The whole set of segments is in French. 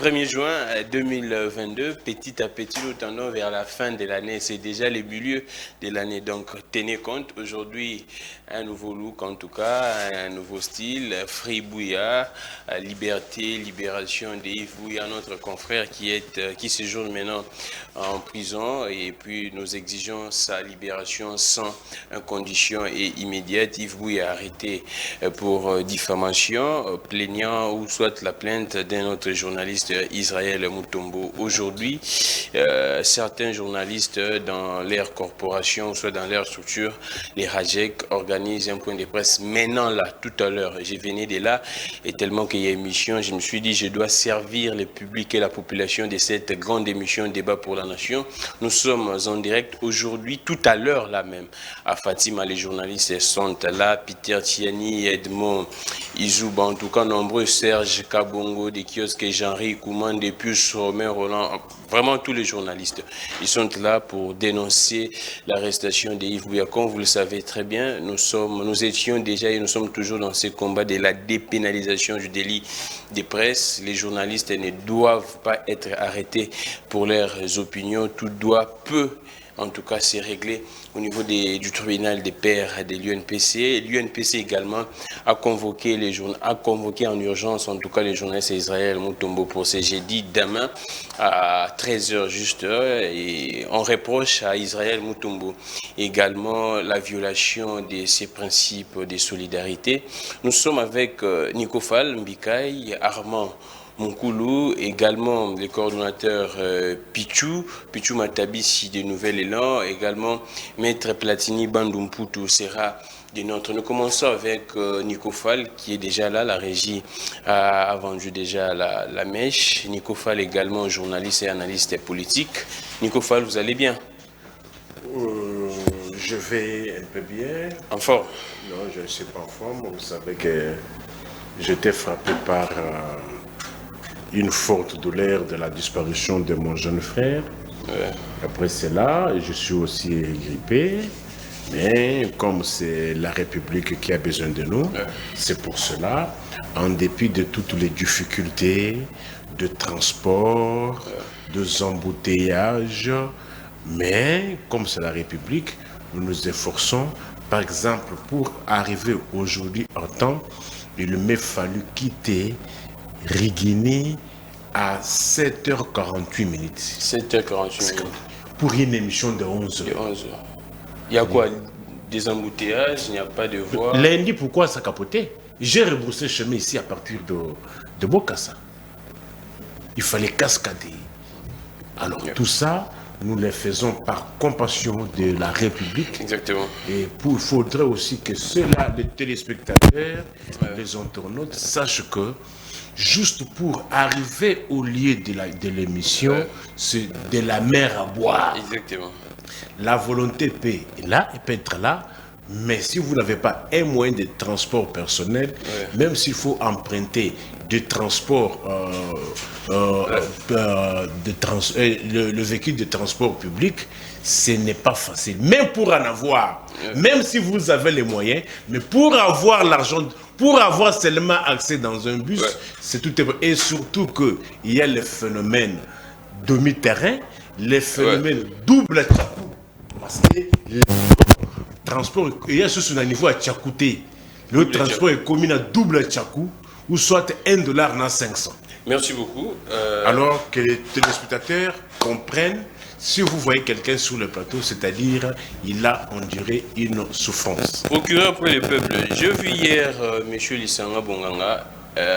1er juin 2022, petit à petit, nous tendons vers la fin de l'année. C'est déjà le milieu de l'année. Donc, tenez compte, aujourd'hui, un nouveau look, en tout cas, un nouveau style. Free Bouya, liberté, libération de Yves Bouya, notre confrère qui séjourne maintenant en prison. Et puis, nous exigeons sa libération sans condition et immédiate. Yves Bouya arrêté pour diffamation, plaignant ou soit la plainte d'un autre journaliste, Israël Mutombo. Aujourd'hui, certains journalistes dans leur corporation, soit dans leur structure, les Rajek, organisent un point de presse maintenant là, tout à l'heure. Je venais de là et tellement qu'il y a émission, je me suis dit je dois servir le public et la population de cette grande émission Débat pour la Nation. Nous sommes en direct aujourd'hui, tout à l'heure là même, à Fatima. Les journalistes sont là, Peter Tiani, Edmond Izouba, en tout cas nombreux, Serge Kabongo, des kiosques, Jean-Ri Kouman, des Puces, Romain Roland, vraiment tous les journalistes. Ils sont là pour dénoncer l'arrestation d'Yves Bouya. Comme vous le savez très bien, nous étions déjà et nous sommes toujours dans ce combat de la dépénalisation du délit de presse. Les journalistes ne doivent pas être arrêtés pour leurs opinions. Tout peut en tout cas c'est réglé au niveau du tribunal des pairs de l'UNPC. L'UNPC également a convoqué en urgence en tout cas les journalistes Israël Mutombo pour ce jeudi demain à 13h juste, et on reproche à Israël Mutombo également la violation de ses principes de solidarité. Nous sommes avec Nikofal Mbikaï, Armand Moukoulou, également le coordonnateur Pichou Matabisi de Nouvel Élan, également Maître Platini Bandumputu sera des nôtres. Nous commençons avec Nikofal qui est déjà là, la régie a vendu déjà la mèche. Nikofal également journaliste et analyste politique. Nikofal, vous allez bien? Je vais un peu bien. En forme? Non, je ne suis pas en forme. Vous savez que j'étais frappé par une forte douleur de la disparition de mon jeune frère. Ouais. Après cela, je suis aussi grippé. Mais comme c'est la République qui a besoin de nous, c'est pour cela, en dépit de toutes les difficultés de transport, de embouteillages, mais comme c'est la République, nous nous efforçons. Par exemple, pour arriver aujourd'hui en temps, il m'est fallu quitter Riguini à 7h48 minutes. 7h48 minutes. Pour une émission de 11h. De 11h. Il y a quoi? Des embouteillages, il n'y a pas de voie. Lundi, pourquoi ça capotait? J'ai rebroussé chemin ici à partir de Bokassa. Il fallait cascader. Alors tout ça, nous le faisons par compassion de la République. Exactement. Et il faudrait aussi que ceux-là, les téléspectateurs, les internautes, sachent que juste pour arriver au lieu de l'émission, c'est de la mer à boire. Exactement. La volonté peut être là, mais si vous n'avez pas un moyen de transport personnel, même s'il faut emprunter des transports, le véhicule de transport public, ce n'est pas facile. Même pour en avoir, même si vous avez les moyens, mais pour avoir l'argent, pour avoir seulement accès dans un bus, c'est tout. Et surtout qu'il y a le phénomène demi-terrain, le phénomène double tchakou. Parce que le transport, il y a ce niveau à tchakouté. Le transport est commis à double tchakou, ou soit $1 dans 500. Merci beaucoup. Alors que les téléspectateurs comprennent, si vous voyez quelqu'un sur le plateau, c'est-à-dire il a enduré une souffrance. Procureur pour le peuple, j'ai vu hier M. Lissanga Bonganga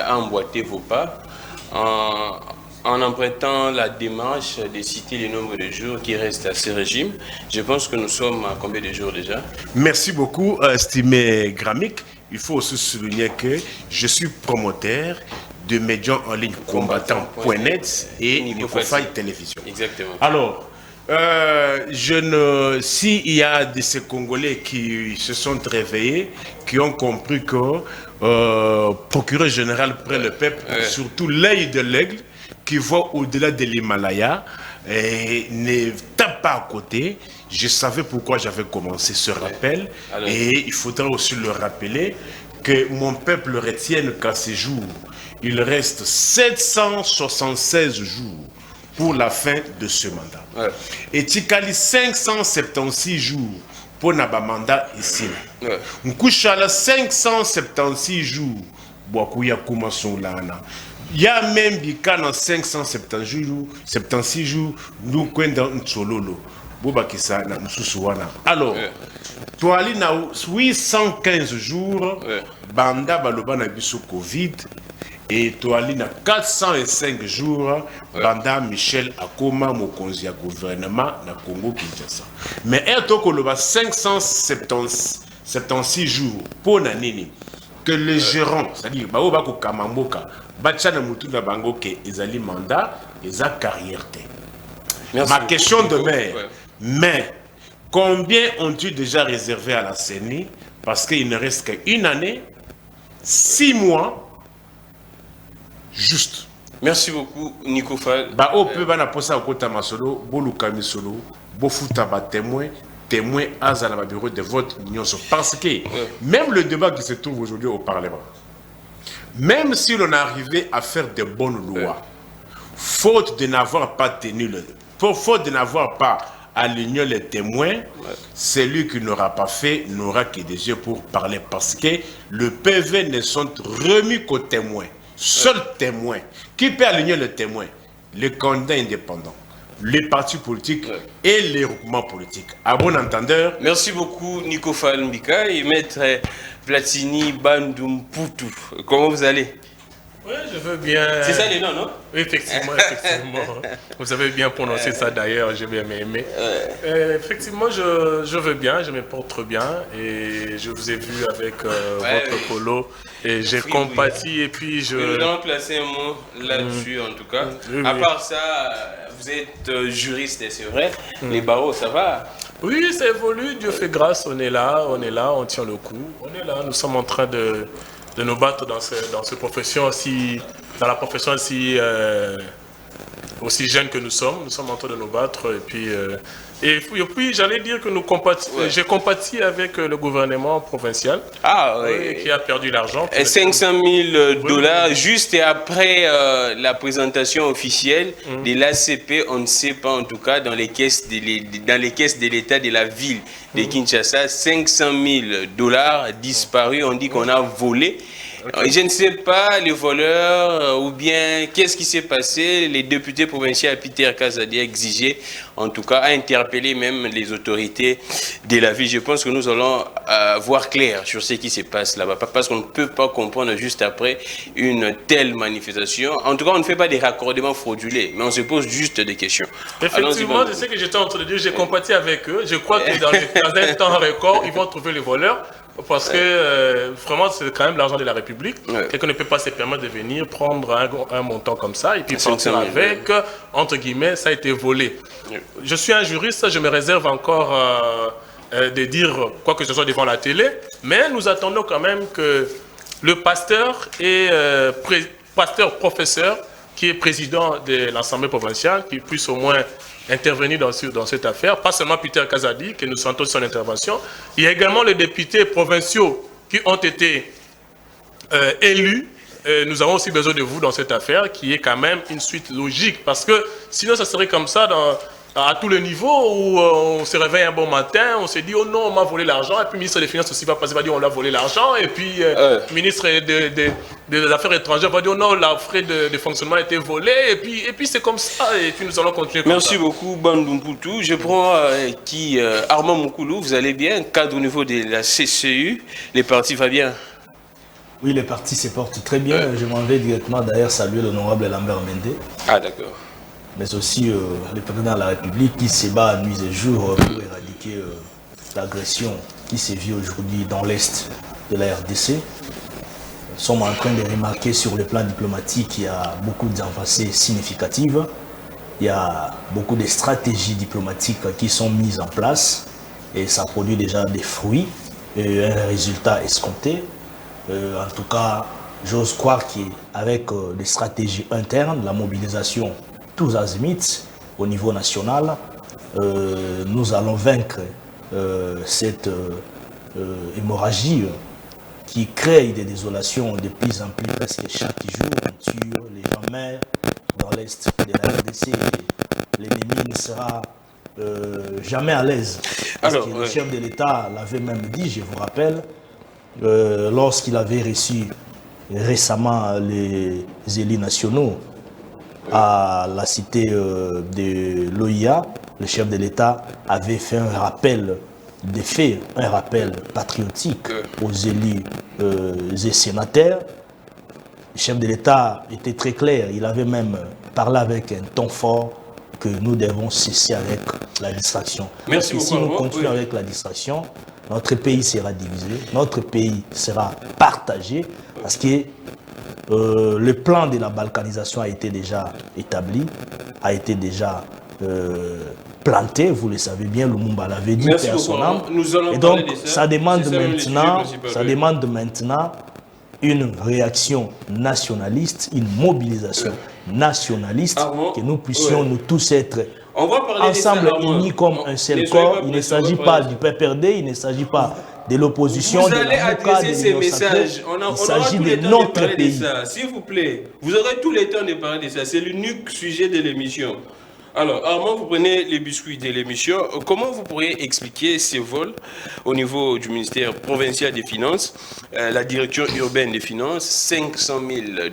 emboîter vos pas en empruntant la démarche de citer le nombre de jours qui restent à ce régime. Je pense que nous sommes à combien de jours déjà? Merci beaucoup, estimé Gramic. Il faut aussi souligner que je suis promoteur de médias en ligne combattant.net et Nikofal Télévision. Exactement. Alors, s'il y a de ces Congolais qui se sont réveillés, qui ont compris que procureur général près le peuple, surtout l'œil de l'aigle, qui voit au-delà de l'Himalaya, ne tape pas à côté. Je savais pourquoi j'avais commencé ce rappel. Et il faudra aussi le rappeler que mon peuple retienne qu'à ces jours, il reste 776 jours pour la fin de ce mandat. Ouais. Et Tikali 576 jours pour le mandat ici. Nkouchala 576 jours. Boakouya Koumasson Lana. Il y a même des cas dans 576 jours, nous dans Nsololo. Alors, toi, il y a 815 jours, Banda Baloba na biso Covid, et toi, il y a 405 jours, Banda Michel Akoma, Mokonzi gouvernement na Congo Kinshasa. Mais il y a 576 jours pour Nanini, que les gérants, c'est-à-dire, Baobako Kamamboka, Bachana Moutouna Bango, ils ont mandat, ils ont carrière. Ma question demeure, mais combien ont-ils déjà réservé à la CENI? Parce qu'il ne reste qu'une année, 6 mois, juste. Merci beaucoup, Nico Fall. Au peu, on a posé à côté de Masolo, Bolukami Solo, Bofuta témoin à la bureau de vote. Parce que même le débat qui se trouve aujourd'hui au Parlement, même si l'on arrivait à faire de bonnes lois, faute de n'avoir pas tenu faute de n'avoir pas aligné les témoins, celui qui n'aura pas fait n'aura que des yeux pour parler, parce que le PV ne sont remis qu'aux témoins. Seul témoin qui peut aligner le témoin, les candidats indépendants, les partis politiques et les groupements politiques. À bon entendeur. Merci beaucoup Nico Falmbika et Maître Platini Bandumputu. Comment vous allez? Oui, je veux bien. C'est ça les noms, non? Oui, effectivement, effectivement. Vous avez bien prononcé ça d'ailleurs, j'ai bien aimé. Effectivement, je veux bien, je me porte bien et je vous ai vu avec votre polo et j'ai compati et puis je... Nous allons placer un mot là-dessus en tout cas. À part ça, vous êtes juriste, c'est vrai. Les barreaux, ça va? Oui, ça évolue, Dieu fait grâce, on est là, on tient le coup. On est là, nous sommes en train de nous battre dans cette profession aussi, dans la profession aussi jeune que nous sommes en train de nous battre et puis j'allais dire que j'ai compati avec le gouvernement provincial qui a perdu l'argent. 500 000 dollars juste après la présentation officielle de l'ACP, on ne sait pas en tout cas dans les caisses de l'État de la ville de Kinshasa, 500 000 dollars disparus, on dit qu'on a volé. Je ne sais pas, les voleurs ou bien qu'est-ce qui s'est passé. Les députés provinciaux Peter Kazadi a exigé, en tout cas, a interpellé même les autorités de la ville. Je pense que nous allons voir clair sur ce qui se passe là-bas, parce qu'on ne peut pas comprendre juste après une telle manifestation. En tout cas, on ne fait pas des raccordements fraudulés, mais on se pose juste des questions. Effectivement, c'est ce que j'étais en train de dire, j'ai compati avec eux. Je crois que dans un temps record, ils vont trouver les voleurs. Parce que vraiment, c'est quand même l'argent de la République. Quelqu'un ne peut pas se permettre de venir prendre un montant comme ça et puis partir avec, entre guillemets, ça a été volé. Je suis un juriste, je me réserve encore de dire quoi que ce soit devant la télé, mais nous attendons quand même que le pasteur et pasteur-professeur, qui est président de l'Assemblée provinciale, qui puisse au moins intervenir dans cette affaire, pas seulement Peter Kazadi, que nous sentons son intervention, il y a également les députés provinciaux qui ont été élus. Nous avons aussi besoin de vous dans cette affaire, qui est quand même une suite logique, parce que sinon ça serait comme ça à tous les niveaux, où on se réveille un bon matin, on se dit oh non, on m'a volé l'argent, et puis le ministre des Finances aussi va passer, va dire on l'a volé l'argent, et puis le ministre des Affaires étrangères va dire oh non, la frais de fonctionnement a été volé, et puis c'est comme ça, et puis nous allons continuer comme ça. Merci beaucoup Bandumputu. Je prends Armand Moukoulou, vous allez bien, cadre au niveau de la CCU, les partis va bien? Oui, les partis se portent très bien, je m'en vais directement d'ailleurs saluer l'honorable Lambert Mende. Ah d'accord. Mais aussi le président de la République qui se bat nuit et jour pour éradiquer l'agression qui sévit aujourd'hui dans l'Est de la RDC. Nous sommes en train de remarquer sur le plan diplomatique qu'il y a beaucoup d'avancées significatives. Il y a beaucoup de stratégies diplomatiques qui sont mises en place et ça produit déjà des fruits et un résultat escompté. En tout cas, j'ose croire qu'avec des stratégies internes, la mobilisation tous azimuts au niveau national, nous allons vaincre cette hémorragie qui crée des désolations de plus en plus presque chaque jour. On tue les gens meurent dans l'est de la RDC. L'ennemi ne sera jamais à l'aise. Parce que le chef de l'État l'avait même dit, je vous rappelle, lorsqu'il avait reçu récemment les élus nationaux à la cité de l'OIA, le chef de l'État avait fait un rappel des faits, un rappel patriotique aux élus et sénateurs. Le chef de l'État était très clair, il avait même parlé avec un ton fort que nous devons cesser avec la distraction. Parce que si nous continuons avec la distraction, notre pays sera divisé, notre pays sera partagé, parce que le plan de la balkanisation a été déjà établi, a été déjà planté, vous le savez bien, Lumumba l'avait dit, paix à son âme. Et donc, ça demande maintenant une réaction nationaliste, une mobilisation nationaliste, que nous puissions nous tous être ensemble unis comme un seul corps. Il ne s'agit pas du PPRD, il ne s'agit pas de l'opposition, vous allez adresser ces messages. Il s'agit de notre pays. S'il vous plaît, vous aurez tout le temps de parler de ça. C'est l'unique sujet de l'émission. Alors, Armand, vous prenez les biscuits de l'émission. Comment vous pourriez expliquer ces vols au niveau du ministère provincial des Finances, la direction urbaine des Finances, 500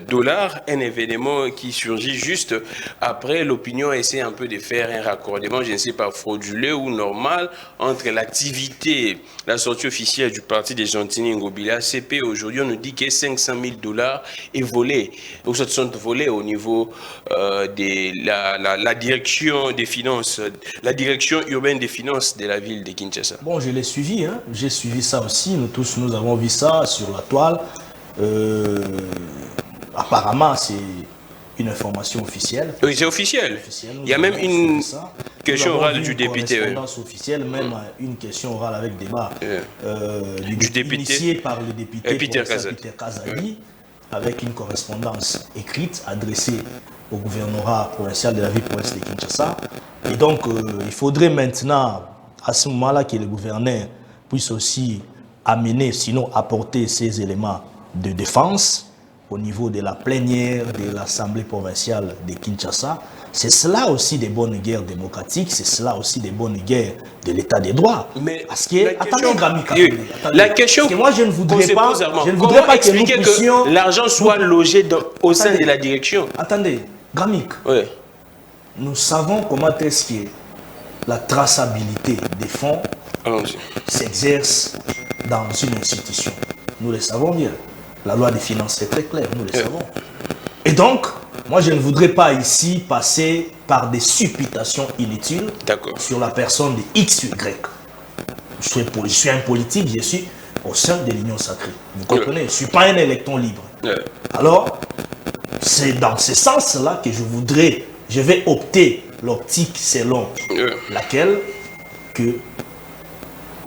000 $, un événement qui surgit juste après. L'opinion essaie un peu de faire un raccordement, je ne sais pas, frauduleux ou normal, entre l'activité, la sortie officielle du parti des Gentini Ngobila, CP. Aujourd'hui, on nous dit que 500 000 $ est volé, ou se sont volés au niveau de la direction des finances, la direction urbaine des finances de la ville de Kinshasa. Bon, je l'ai suivi, hein. J'ai suivi ça aussi, nous tous nous avons vu ça sur la toile. Apparemment, c'est une information officielle. Oui, c'est officiel. Il y a même une question orale du député. Une correspondance officielle, même une question orale avec débat du député, initiée par le député Peter Kazadi, avec une correspondance écrite adressée au gouvernorat provincial de la ville provinciale de Kinshasa. Et donc, il faudrait maintenant, à ce moment-là, que le gouverneur puisse aussi amener, sinon apporter ces éléments de défense au niveau de la plénière de l'Assemblée provinciale de Kinshasa. C'est cela aussi des bonnes guerres démocratiques, c'est cela aussi des bonnes guerres de l'état des droits. Mais parce que, attendez, la question que moi je ne voudrais pas, que nous puissions... l'argent soit logé au sein de la direction. Attendez, Gramik, nous savons comment est-ce que la traçabilité des fonds s'exerce dans une institution. Nous le savons bien. La loi des finances est très claire, nous le savons. Et donc, moi je ne voudrais pas ici passer par des supputations inutiles sur la personne de X ou Y. Je suis un politique, je suis au sein de l'Union sacrée. Vous comprenez? Je ne suis pas un électron libre. Alors, c'est dans ce sens-là que je vais opter l'optique selon laquelle que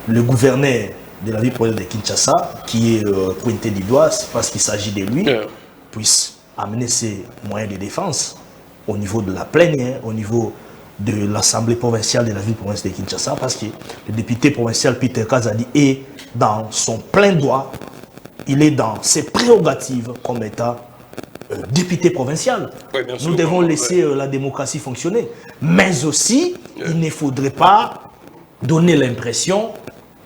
le gouverneur de la ville provinciale de Kinshasa, qui est pointé du doigt, c'est parce qu'il s'agit de lui, puisse amener ses moyens de défense au niveau de la plénière, au niveau de l'Assemblée provinciale de la ville provinciale de Kinshasa, parce que le député provincial Peter Kazadi est dans son plein droit, il est dans ses prérogatives comme État député provincial. Nous devons laisser la démocratie fonctionner. Mais aussi, il ne faudrait pas donner l'impression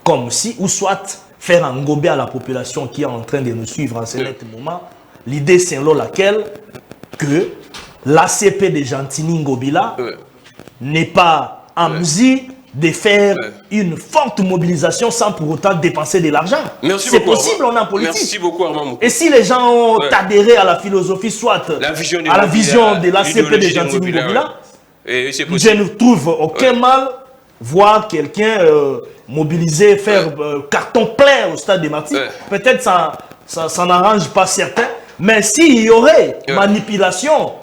comme si, ou soit faire engober à la population qui est en train de nous suivre en ce moment, l'idée selon laquelle que l'ACP de Gentini Ngobila n'est pas en mesure de faire une forte mobilisation sans pour autant dépenser de l'argent. C'est possible, on est en politique. Merci beaucoup, Armand. Et si les gens ont adhéré à la philosophie, soit à la vision de l'ACP de Gentini Ngobila, je ne trouve aucun mal voir quelqu'un mobiliser, faire carton plein au stade des Martyrs. Peut-être ça n'arrange pas certains, mais s'il y aurait manipulation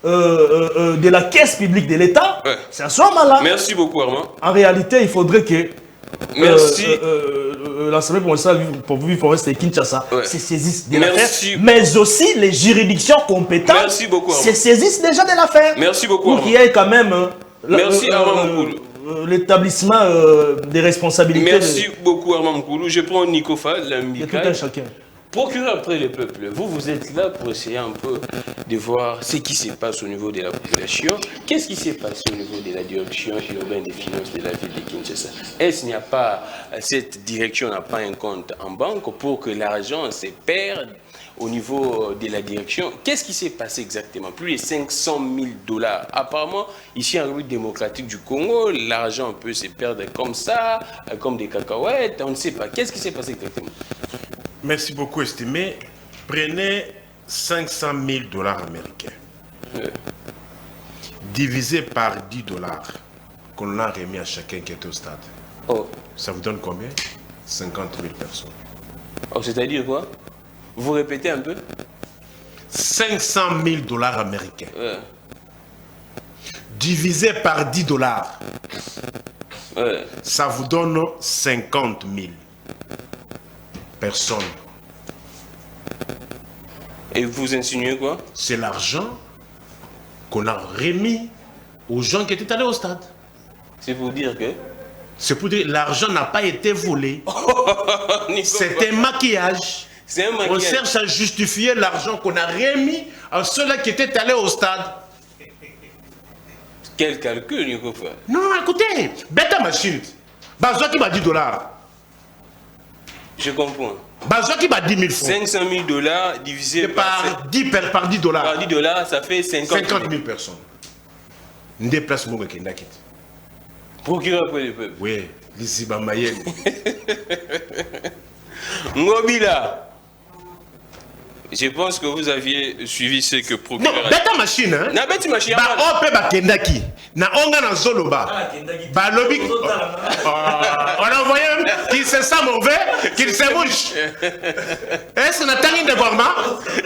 de la caisse publique de l'État, c'est à ce moment-là. Merci beaucoup, Armand. En réalité, il faudrait que l'Assemblée provinciale de Kinshasa se saisisse de l'affaire, mais aussi les juridictions compétentes se saisissent déjà de l'affaire. Merci beaucoup, pour qu'il y ait quand même l'établissement des responsabilités. Merci beaucoup Armand Mkoulou. Je prends Nico Fall, de tout un chacun. Procureur après le peuple, vous êtes là pour essayer un peu de voir ce qui se passe au niveau de la population. Qu'est-ce qui s'est passé au niveau de la direction urbaine des finances de la ville de Kinshasa? Est-ce qu'il n'y a pas, cette direction n'a pas un compte en banque pour que l'argent se perde au niveau de la direction? Qu'est-ce qui s'est passé exactement? Plus de 500 000 $. Apparemment, ici en République démocratique du Congo, l'argent peut se perdre comme ça, comme des cacahuètes, on ne sait pas. Qu'est-ce qui s'est passé exactement? Merci beaucoup, estimé. Prenez 500 000 $ américains. Divisé par 10 $ qu'on a remis à chacun qui est au stade. Oh. Ça vous donne combien? 50 000 personnes. Oh, c'est-à-dire quoi? Vous répétez un peu? 500 000 $ américains. Divisé par 10 $. Ça vous donne 50 000 personnes. Et vous insinuez quoi? C'est l'argent qu'on a remis aux gens qui étaient allés au stade. C'est pour dire que... C'est pour dire que l'argent n'a pas été volé. C'est un maquillage. C'est un maquillage. On cherche à justifier l'argent qu'on a remis à ceux-là qui étaient allés au stade. Quel calcul, Nico? Non, écoutez, bête machine. Bazoua qui m'a 10 $. Je comprends. Bazoua qui m'a 10 000 francs. 500 000 $ divisé par 10 $. Par 10 $, ça fait 50 000 personnes. Un déplacement qui est quitté. Procureur pour le peuple. Oui, l'ici Mayenne. Ngobila. Je pense que vous aviez suivi ce que procureur... Non, bête machine, hein? Na bête machine. Ba ope ba kendaki. Na onga na zoloba. Ba lobi. On a envoyé qu'il se sent mauvais, qu'il se mouche. Est-ce qu'on a tangi de Gorma?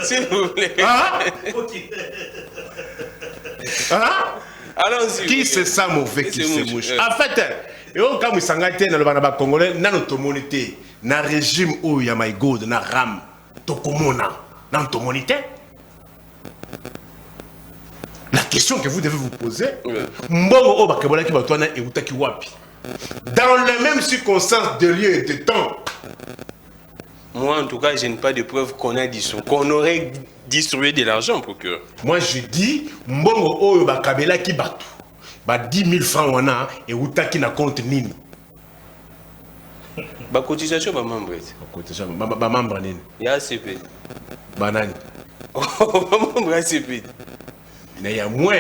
S'il vous plaît. Hein? Hein? Allons-y. Qui se sent mauvais, qu'il se mouche. En fait, et on comme s'engage dans le banaba congolais, na notre monité, na régime où ya my god, na ram, tokomona. Dans ton moniteur. La question que vous devez vous poser, dans les mêmes circonstances de lieu et de temps. Moi, en tout cas, je n'ai pas de preuves qu'on aurait distribué de l'argent, procureur. Moi, je dis, mbongo oyo bakabela ki batu, ba 10 000 francs wana et utaki na compte nini. Ba cotisation ba membre. Cotisation ba membre nini. Ya ACP. Banani. Ba membre ACP. Na ya moins.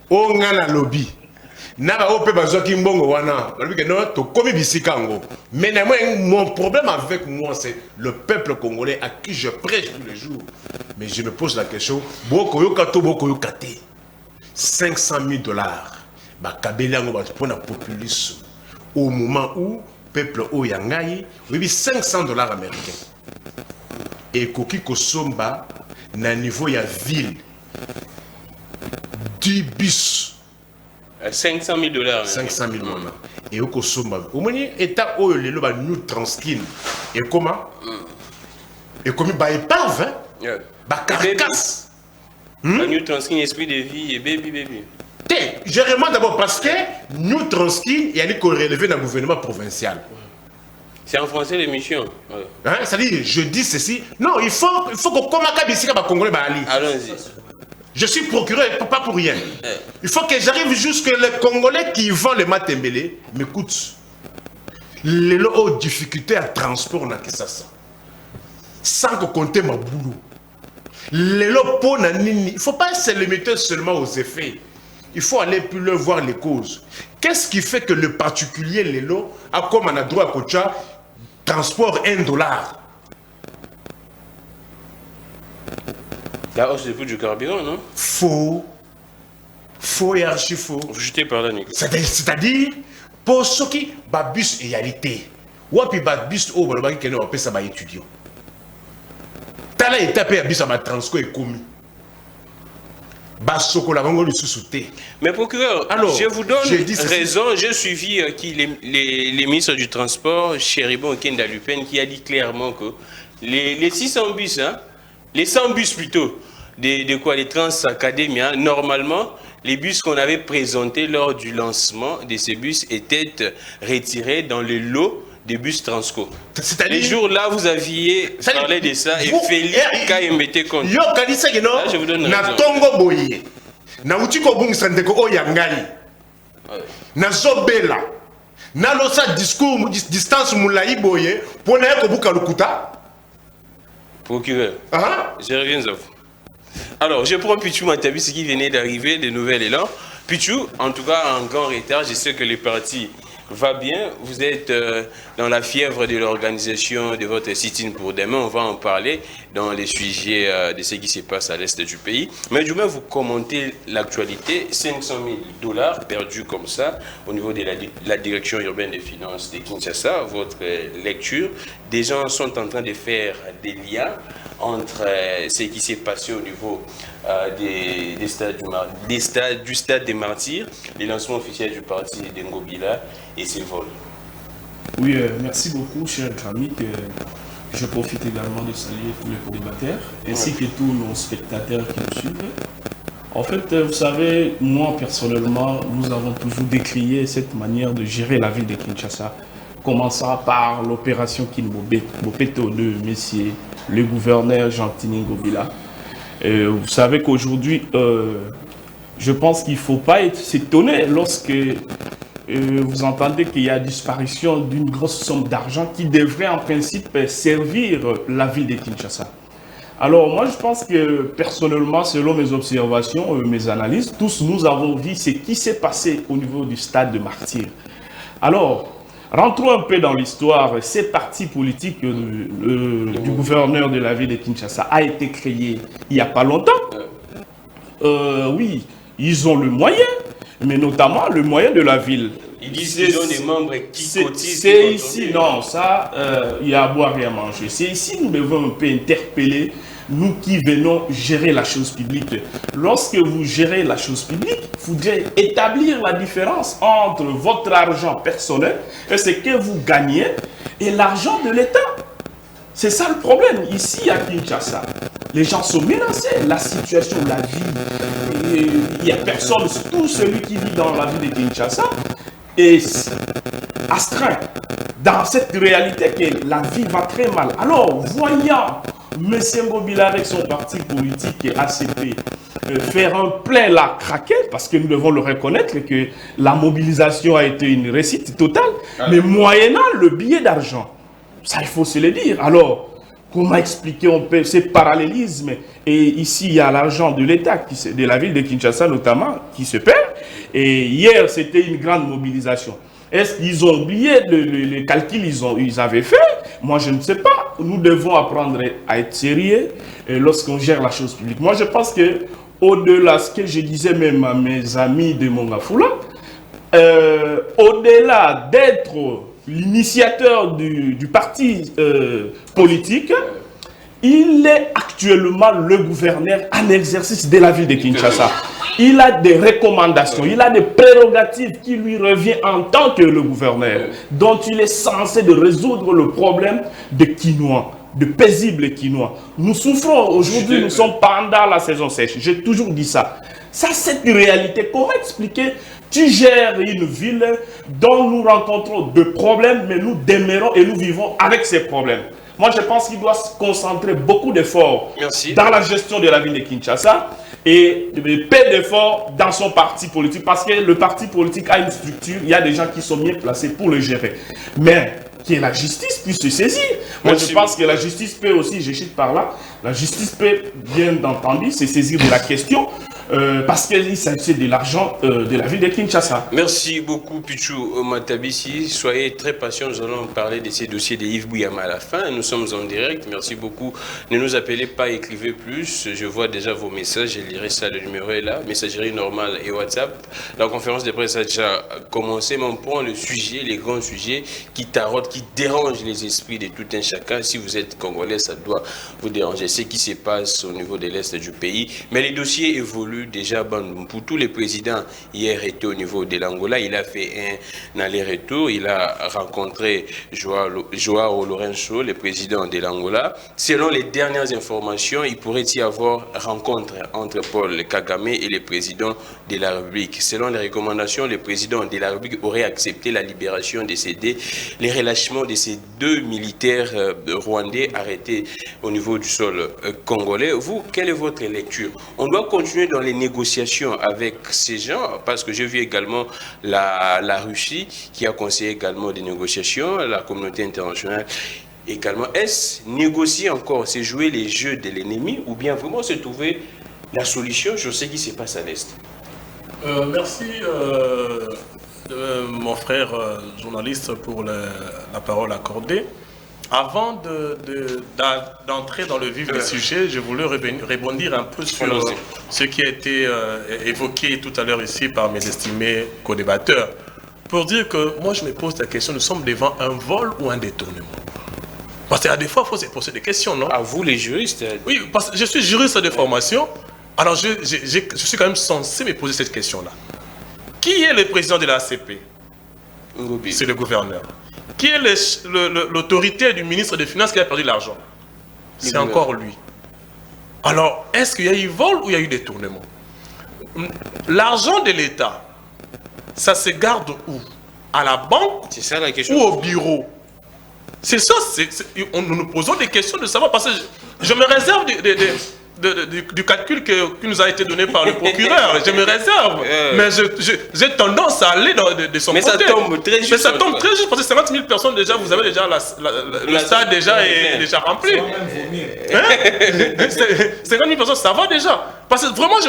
Onga na lobby. Na ba ope bazoki mbongo wana. Balobi ke non to komi bisika ngo. Mais mon problème avec moi c'est le peuple congolais à qui je prêche tous les jours. Mais je me pose la question, boko yoka to boko yoka te. 500 000 $. Ba kabeli ngo ba pour na populisme. Au moment où peuple oyangai, oui 500 $ américains. Et koki kosomba na niveau ya ville 10 bus 500 000 $. 500 000 $. Et au kosomba au moins état oyo lelo ba nous transkin et comment et comme ba épave ba carcasse nous transkin esprit de vie et baby. Je remonte d'abord parce que nous transkin il y a des relevé dans le gouvernement provincial. C'est en français l'émission. Hein, c'est-à-dire, je dis ceci. Non, il faut que Komaka Bissika ba Congolais ba ali. Allons-y. Je suis procureur, pas pour rien. Il faut que j'arrive jusque les Congolais qui vendent les Matembele m'écoutent. Les lots difficultés à transport na Kisasa. Sans que compter ma boulot. Les lots pour nani. Il ne faut pas se limiter seulement aux effets. Il faut aller plus loin voir les causes. Qu'est-ce qui fait que le particulier, les lots, a comme un droit à Kocha, transport $1? La hausse du prix du carburant, non? Faux. Faux et archi faux. Vous jetez par là, Nico. C'est-à-dire, pour ceux qui babus égalité, ou puis babus au balabaki qui n'ont pas ça étudiant. Tala est tapé à bis à ma transco et commis. Mais procureur, alors, je vous donne raison. J'ai suivi les ministres du Transport, Chéribon et Kenda Lupen, qui a dit clairement que les 600 bus, hein, les 100 bus plutôt, de quoi les Trans Académia, normalement, les bus qu'on avait présentés lors du lancement de ces bus étaient retirés dans le lot des bus Transco. Les jours-là, vous aviez parlé de ça et Félix Kayembe était contre. Yo, Kalisa, je vous donne na raison. tongo boye. Na utiko bungisa ndeko oyangai. Na zobela. Na losa discours, distance moulaï boye. Pour na yako buka lukuta. Procureur, je reviens à vous. Alors, je prends Pichou Matabisi qui venait d'arriver, de nouvel élan. Pichou, en tout cas, en grand retard, je sais que le parti va bien. Vous êtes dans la fièvre de l'organisation de votre sit-in pour demain. On va en parler dans les sujets de ce qui se passe à l'est du pays. Mais du moins, vous commentez l'actualité. 500 000 $ perdus comme ça au niveau de la direction urbaine des finances de Kinshasa. Votre lecture. Des gens sont en train de faire des liens entre ce qui s'est passé au niveau du stade des martyrs, les lancements officiels du parti d'Engobila et ses vols. Oui, merci beaucoup, cher ami. Je profite également de saluer tous les co-débatteurs ainsi que tous nos spectateurs qui nous suivent. En fait, vous savez, moi personnellement, nous avons toujours décrié cette manière de gérer la ville de Kinshasa, commençant par l'opération Kinbobeto de messieurs le gouverneur Jean-Tini Ngobila. Vous savez qu'aujourd'hui, je pense qu'il ne faut pas s'étonner lorsque vous entendez qu'il y a disparition d'une grosse somme d'argent qui devrait en principe servir la ville de Kinshasa. Alors moi je pense que personnellement, selon mes observations, mes analyses, tous nous avons vu ce qui s'est passé au niveau du stade de Martyrs. Alors, rentrons un peu dans l'histoire. Ces partis politiques du gouverneur de la ville de Kinshasa a été créé il n'y a pas longtemps. Oui, ils ont le moyen, mais notamment le moyen de la ville. Ils disent qu'ils ont des membres qui cotisent. C'est ici, non, ça, il y a à boire et à manger. C'est ici nous devons un peu interpeller, nous qui venons gérer la chose publique. Lorsque vous gérez la chose publique, vous devez établir la différence entre votre argent personnel et ce que vous gagnez et l'argent de l'État. C'est ça le problème. Ici à Kinshasa, les gens sont menacés. La situation, la vie, il n'y a personne, tout celui qui vit dans la ville de Kinshasa est astreint dans cette réalité que la vie va très mal. Alors, voyant M. Ngobila avec son parti politique ACP faire un plein la craquer, parce que nous devons le reconnaître que la mobilisation a été une réussite totale, mais moyennant le billet d'argent. Ça, il faut se le dire. Alors, comment expliquer ces parallélismes? Et ici, il y a l'argent de l'État, de la ville de Kinshasa notamment, qui se perd. Et hier, c'était une grande mobilisation. Est-ce qu'ils ont oublié le calcul qu'ils avaient fait? Moi, je ne sais pas. Nous devons apprendre à être sérieux lorsqu'on gère la chose publique. Moi, je pense que au-delà de ce que je disais même à mes amis de Mongafula, au-delà d'être l'initiateur du parti politique, il est actuellement le gouverneur en exercice de la ville de Kinshasa. Il a des recommandations, il a des prérogatives qui lui reviennent en tant que le gouverneur, dont il est censé de résoudre le problème de Kinois, de paisibles Kinois. Nous souffrons aujourd'hui, nous sommes pendant la saison sèche. J'ai toujours dit ça. Ça, c'est une réalité. Comment expliquer? Tu gères une ville dont nous rencontrons des problèmes, mais nous demeurons et nous vivons avec ces problèmes. Moi, je pense qu'il doit se concentrer beaucoup d'efforts dans la gestion de la ville de Kinshasa et peu d'efforts dans son parti politique, parce que le parti politique a une structure, il y a des gens qui sont mieux placés pour le gérer. Mais que la justice puisse se saisir. Moi, je pense que la justice peut aussi, je chute par là, la justice peut, bien entendu, se saisir de la question parce qu'il s'agit de l'argent de la ville de Kinshasa. Merci beaucoup, Pichou Matabisi. Soyez très patients, nous allons parler de ces dossiers de Yves Bouyama à la fin. Nous sommes en direct. Merci beaucoup. Ne nous appelez pas, écrivez plus. Je vois déjà vos messages. Je lirai ça. Le numéro est là. Messagerie normale et WhatsApp. La conférence de presse a déjà commencé, mais on prend le sujet, les grands sujets qui tarotent, qui dérangent les esprits de tout un chacun. Si vous êtes Congolais, ça doit vous déranger. Ce qui se passe au niveau de l'Est du pays. Mais les dossiers évoluent Molu déjà Bandung. Pour tous les présidents, hier était au niveau de l'Angola, il a fait un aller-retour, il a rencontré Joao Lourenço, le président de l'Angola. Selon les dernières informations, il pourrait y avoir rencontre entre Paul Kagame et le président de la République. Selon les recommandations, le président de la République aurait accepté la libération de ces les relâchements de ces 2 militaires rwandais arrêtés au niveau du sol congolais. Vous, quelle est votre lecture? On doit continuer dans les négociations avec ces gens, parce que j'ai vu également la Russie qui a conseillé également des négociations, la communauté internationale également. Est-ce négocier encore, c'est jouer les jeux de l'ennemi, ou bien vraiment se trouver la solution sur ce qui se passe à l'Est? Merci mon frère journaliste pour la parole accordée. Avant d'entrer dans le vif du sujet, je voulais rebondir un peu sur ce qui a été évoqué tout à l'heure ici par mes estimés co-débatteurs. Pour dire que moi je me pose la question, nous sommes devant un vol ou un détournement? Parce qu'à des fois, il faut se poser des questions, non? À vous les juristes? Oui, parce que je suis juriste de formation, alors je suis quand même censé me poser cette question-là. Qui est le président de la ACP? C'est le gouverneur. Qui est l'autorité du ministre des Finances qui a perdu l'argent? C'est encore lui. Alors, est-ce qu'il y a eu vol ou il y a eu détournement? L'argent de l'État, ça se garde où? À la banque? C'est ça la question. Ou au bureau? C'est ça, nous nous posons des questions de savoir, parce que je me réserve du calcul qui nous a été donné par le procureur. Je me réserve. Mais j'ai tendance à aller de son côté. Ça tombe très juste. Mais ça tombe très juste parce que 50 000 personnes déjà, vous avez déjà le stade déjà est déjà rempli. 50 000 personnes, ça va déjà. Parce que vraiment,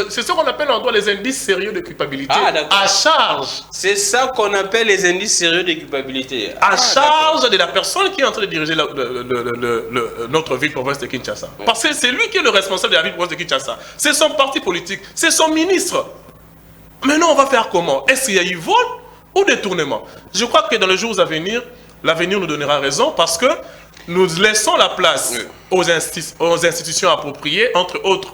c'est ce qu'on appelle en droit les indices sérieux de culpabilité. À charge. C'est ça qu'on appelle les indices sérieux de culpabilité. À charge de la personne qui est en train de diriger notre ville-province de Kinshasa. Parce que c'est lui qui est le responsable de la ville-province de Kinshasa. C'est son parti politique, c'est son ministre. Maintenant, on va faire comment? Est-ce qu'il y a eu vol ou détournement? Je crois que dans les jours à venir, l'avenir nous donnera raison, parce que nous laissons la place aux institutions appropriées, entre autres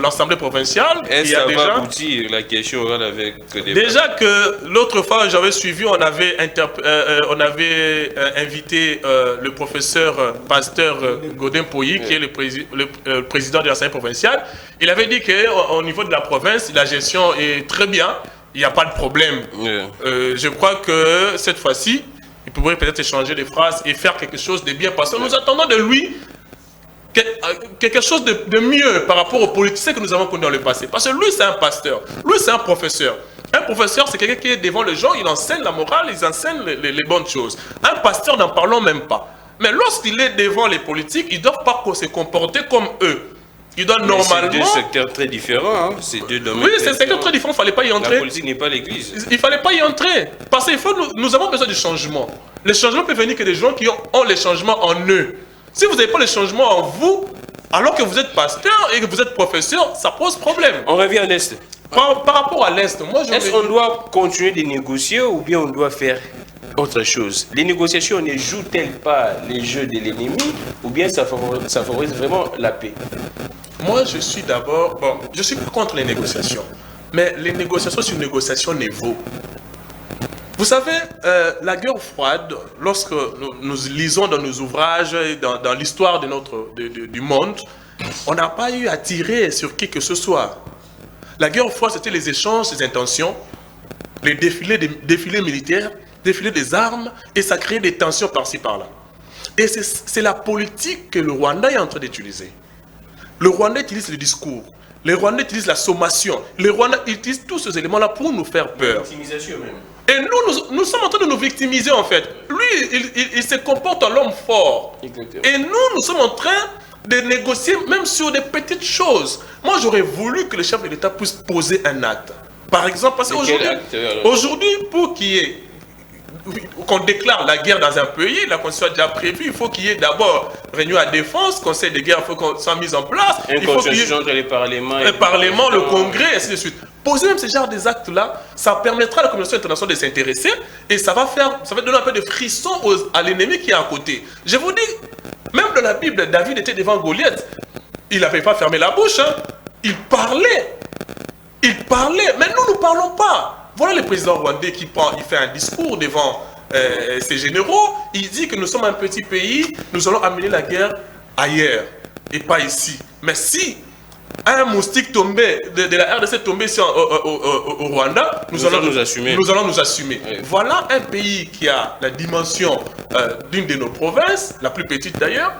l'Assemblée provinciale. Est-ce que ça va aboutir, la question orale avec... Déjà que l'autre fois, j'avais suivi, on avait invité le professeur pasteur Godin Poyi, qui est le président de l'Assemblée provinciale. Il avait dit qu'au niveau de la province, la gestion est très bien, il n'y a pas de problème. Je crois que cette fois-ci, il pourrait peut-être échanger des phrases et faire quelque chose de bien, parce que nous attendons de lui quelque chose de mieux par rapport aux politiciens que nous avons connus dans le passé. Parce que lui, c'est un pasteur. Lui, c'est un professeur. Un professeur, c'est quelqu'un qui est devant les gens, il enseigne la morale, il enseigne les bonnes choses. Un pasteur, n'en parlons même pas. Mais lorsqu'il est devant les politiques, ils ne doivent pas se comporter comme eux. Ils doivent normalement... C'est deux secteurs très différents. Hein. C'est deux domaines. Oui, c'est un secteur très différent, il ne fallait pas y entrer. La politique n'est pas l'église. Il ne fallait pas y entrer. Parce que nous avons besoin de changement. Le changement peut venir que des gens qui ont les changements en eux. Si vous n'avez pas le changement en vous, alors que vous êtes pasteur et que vous êtes professeur, ça pose problème. On revient à l'Est. Par rapport à l'Est, moi je... Est-ce qu'on doit continuer de négocier ou bien on doit faire autre chose? Les négociations ne jouent-elles pas les jeux de l'ennemi ou bien ça favorise vraiment la paix? Moi je suis d'abord... Bon, je suis contre les négociations. Mais les négociations sur négociation niveau. Vous savez, la guerre froide, lorsque nous lisons dans nos ouvrages, dans l'histoire du monde, on n'a pas eu à tirer sur qui que ce soit. La guerre froide, c'était les échanges, les intentions, les défilés militaires, défilés des armes, et ça créait des tensions par-ci, par-là. Et c'est la politique que le Rwanda est en train d'utiliser. Le Rwanda utilise le discours. Les Rwandais utilisent la sommation. Les Rwandais utilisent tous ces éléments-là pour nous faire peur. Victimisation même. Et nous sommes en train de nous victimiser en fait. Lui, il se comporte en l'homme fort. Exactement. Et nous sommes en train de négocier même sur des petites choses. Moi, j'aurais voulu que le chef de l'État puisse poser un acte. Par exemple, parce qu'aujourd'hui, pour qu'on déclare la guerre dans un pays, la Constitution a déjà prévu, il faut qu'il y ait d'abord réunion à défense, conseil de guerre, il faut qu'on soit mis en place. Il faut qu'il y ait entre les parlements, le Congrès, et ainsi de suite. Poser même ce genre des actes-là, ça permettra à la communauté internationale de s'intéresser et ça va donner un peu de frisson à l'ennemi qui est à côté. Je vous dis, même dans la Bible, David était devant Goliath. Il n'avait pas fermé la bouche, hein. Il parlait. il parlait, mais nous ne parlons pas. Voilà le président rwandais qui il fait un discours devant ses généraux. Il dit que nous sommes un petit pays, nous allons amener la guerre ailleurs et pas ici. Mais si un moustique tombé de la RDC tombé au Rwanda, nous allons nous assumer. Oui. Voilà un pays qui a la dimension d'une de nos provinces, la plus petite d'ailleurs,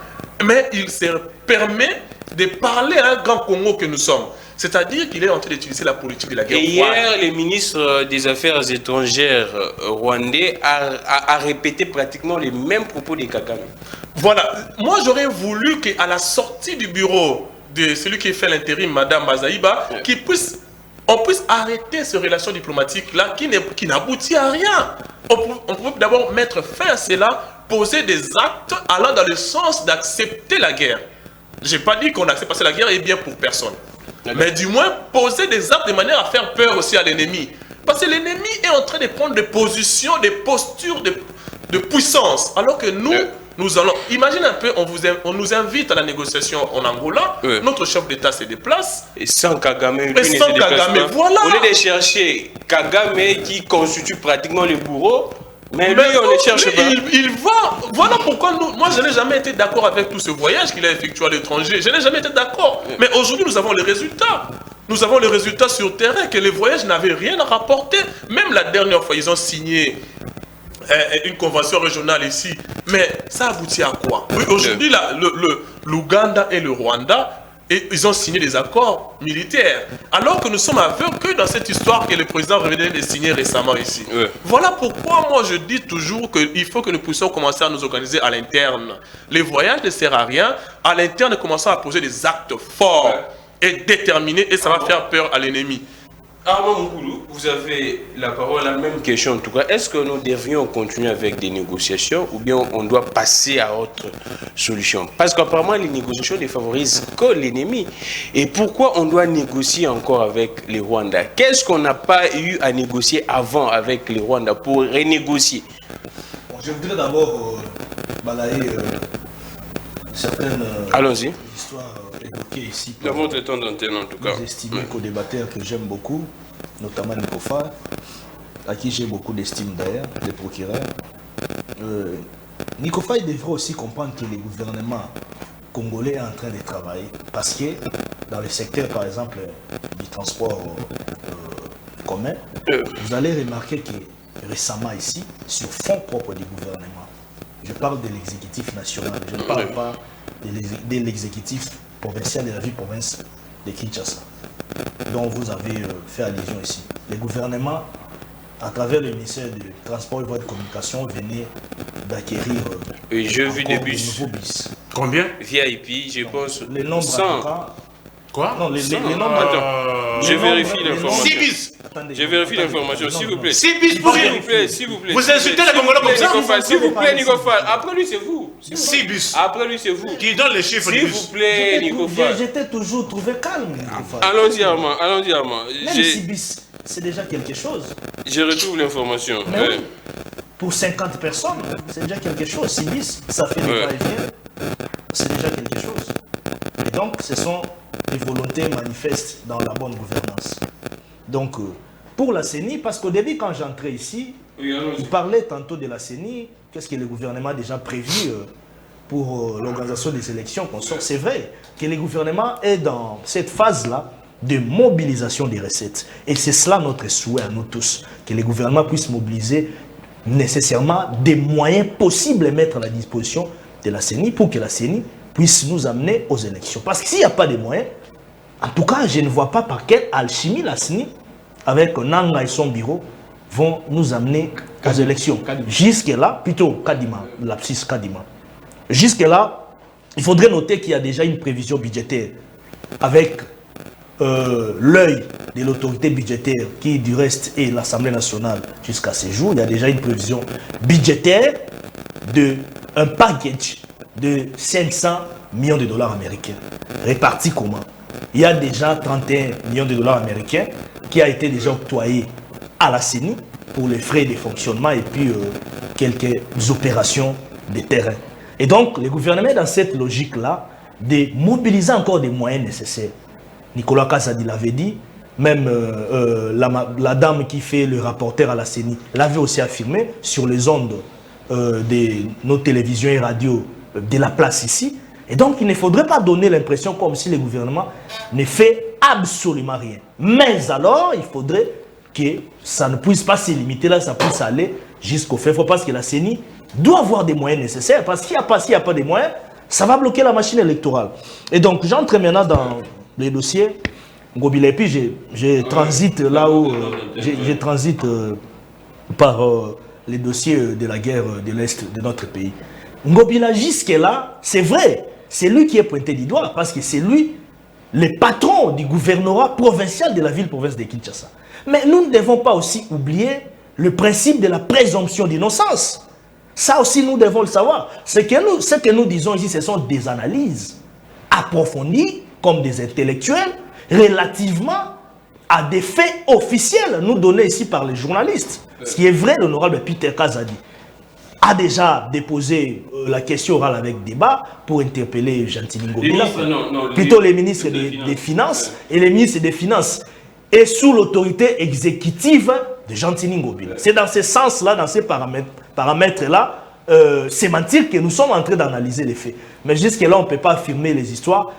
mais il se permet de parler à un grand Congo que nous sommes. C'est-à-dire qu'il est en train d'utiliser la politique de la guerre. Et hier, le ministre des Affaires étrangères rwandais a répété pratiquement les mêmes propos de Kagame. Voilà. Moi, j'aurais voulu qu'à la sortie du bureau de celui qui fait l'intérim, Madame Mazaïba, on puisse arrêter ces relations diplomatiques-là qui n'aboutit à rien. On peut d'abord mettre fin à cela, poser des actes allant dans le sens d'accepter la guerre. Je n'ai pas dit qu'on accepte la guerre est bien pour personne. Mais du moins, poser des actes de manière à faire peur aussi à l'ennemi. Parce que l'ennemi est en train de prendre des positions, des postures de puissance. Alors que nous allons... Imagine un peu, on nous invite à la négociation en Angola. Oui. Notre chef d'État se déplace. Et sans Kagame, voilà. Au lieu de chercher Kagame qui constitue pratiquement le bourreau, mais lui, on ne cherche pas. Il va. Voilà pourquoi moi, je n'ai jamais été d'accord avec tout ce voyage qu'il a effectué à l'étranger. Je n'ai jamais été d'accord. Mais aujourd'hui, nous avons les résultats. Nous avons les résultats sur terrain, que les voyages n'avaient rien à rapporter. Même la dernière fois, ils ont signé une convention régionale ici. Mais ça aboutit à quoi? Oui, aujourd'hui, l'Ouganda et le Rwanda, et ils ont signé des accords militaires. Alors que nous sommes aveugles dans cette histoire que le président venait de signer récemment ici. Oui. Voilà pourquoi moi je dis toujours qu'il faut que nous puissions commencer à nous organiser à l'interne. Les voyages ne servent à rien. À l'interne, commençons à poser des actes forts et déterminés et ça va faire peur à l'ennemi. Armand Moukoulou, vous avez la parole, la même question en tout cas. Est-ce que nous devrions continuer avec des négociations ou bien on doit passer à autre solution? Parce qu'apparemment les négociations ne favorisent que l'ennemi. Et pourquoi on doit négocier encore avec les Rwandais? Qu'est-ce qu'on n'a pas eu à négocier avant avec les Rwandais pour renégocier? Je voudrais d'abord balayer certaines histoires évoquées ici. Dans votre temps d'antenne en tout cas. Vous estimez qu'au débatteur que j'aime beaucoup, notamment Nicofa, à qui j'ai beaucoup d'estime d'ailleurs, le procureur, Nicofa il devrait aussi comprendre que le gouvernement congolais est en train de travailler parce que dans le secteur par exemple du transport commun, vous allez remarquer que récemment ici, sur fonds propres du gouvernement, je parle de l'exécutif national, je ne parle pas de l'exécutif provincial de la ville-province de Kinshasa, dont vous avez fait allusion ici. Le gouvernement, à travers le ministère du Transport et Voies de Communication, venait d'acquérir de nouveaux bus. Combien? VIP, je pense. Les nombres 100. Quoi? Non, les nombres... Attends, je vérifie l'information. 6 bis. Je vérifie l'information, s'il vous plaît. 6 bis pour s'il vous plaît, s'il vous plaît. Vous insultez les Congolais comme ça? S'il vous plaît, Nicofa. Après lui, c'est vous. 6 bis. Après lui, c'est vous. Qui donne les chiffres du s'il bus? vous plaît, Nicofa. J'étais toujours trouvé calme, Nicofa. Allons-y, Armand. Allons-y, Armand. Même 6 bis, c'est déjà quelque chose. Je retrouve l'information. Oui. Pour 50 personnes, c'est déjà quelque chose. 6 bis, ça fait le va-et-vient. C'est déjà quelque chose. Et donc, ce sont des volontés manifestes dans la bonne gouvernance. Donc, pour la CENI, parce qu'au début, quand j'entrais ici, il parlait tantôt de la CENI, qu'est-ce que le gouvernement a déjà prévu pour l'organisation des élections qu'on sort. C'est vrai que le gouvernement est dans cette phase-là de mobilisation des recettes. Et c'est cela notre souhait à nous tous, que le gouvernement puisse mobiliser nécessairement des moyens possibles à mettre à la disposition de la CENI pour que la CENI puisse nous amener aux élections. Parce que s'il n'y a pas de moyens, en tout cas, je ne vois pas par quelle alchimie la CENI, avec Nanga et son bureau, vont nous amener aux élections. Jusque-là, plutôt Kadima, lapsus Kadima. Jusque-là, il faudrait noter qu'il y a déjà une prévision budgétaire avec l'œil de l'autorité budgétaire qui, du reste, est l'Assemblée nationale jusqu'à ce jour. Il y a déjà une prévision budgétaire d'un package de 500 millions de dollars américains. Répartis comment? Il y a déjà 31 millions de dollars américains qui a été déjà octroyé à la CENI pour les frais de fonctionnement et puis quelques opérations de terrain. Et donc, le gouvernement est dans cette logique-là de mobiliser encore des moyens nécessaires. Nicolas Kazadi l'avait dit, même la dame qui fait le rapporteur à la CENI l'avait aussi affirmé sur les ondes de nos télévisions et radios de la place ici. Et donc, il ne faudrait pas donner l'impression comme si le gouvernement ne fait absolument rien. Mais alors, il faudrait que ça ne puisse pas se limiter là, ça puisse aller jusqu'au fait. Parce que la CENI doit avoir des moyens nécessaires. Parce qu'il n'y a pas de moyens, ça va bloquer la machine électorale. Et donc, j'entre maintenant dans les dossiers. Ngobila, et puis je transite là où... Je transite par les dossiers de la guerre de l'Est de notre pays. Ngobila, jusque-là, c'est vrai, c'est lui qui est pointé du doigt, parce que c'est lui le patron du gouvernorat provincial de la ville-province de Kinshasa. Mais nous ne devons pas aussi oublier le principe de la présomption d'innocence. Ça aussi, nous devons le savoir. Ce que nous disons ici, ce sont des analyses approfondies, comme des intellectuels, relativement à des faits officiels, nous donnés ici par les journalistes. Ce qui est vrai, l'honorable Peter Kazadi a déjà déposé la question orale avec débat pour interpeller Gentili Ngobila, plutôt les ministres des Finances, et les ministres des Finances est sous l'autorité exécutive de Gentili Ngobila. C'est dans ce sens-là, dans ces paramètres-là, sémantiques, que nous sommes en train d'analyser les faits. Mais jusque-là, on ne peut pas affirmer les histoires.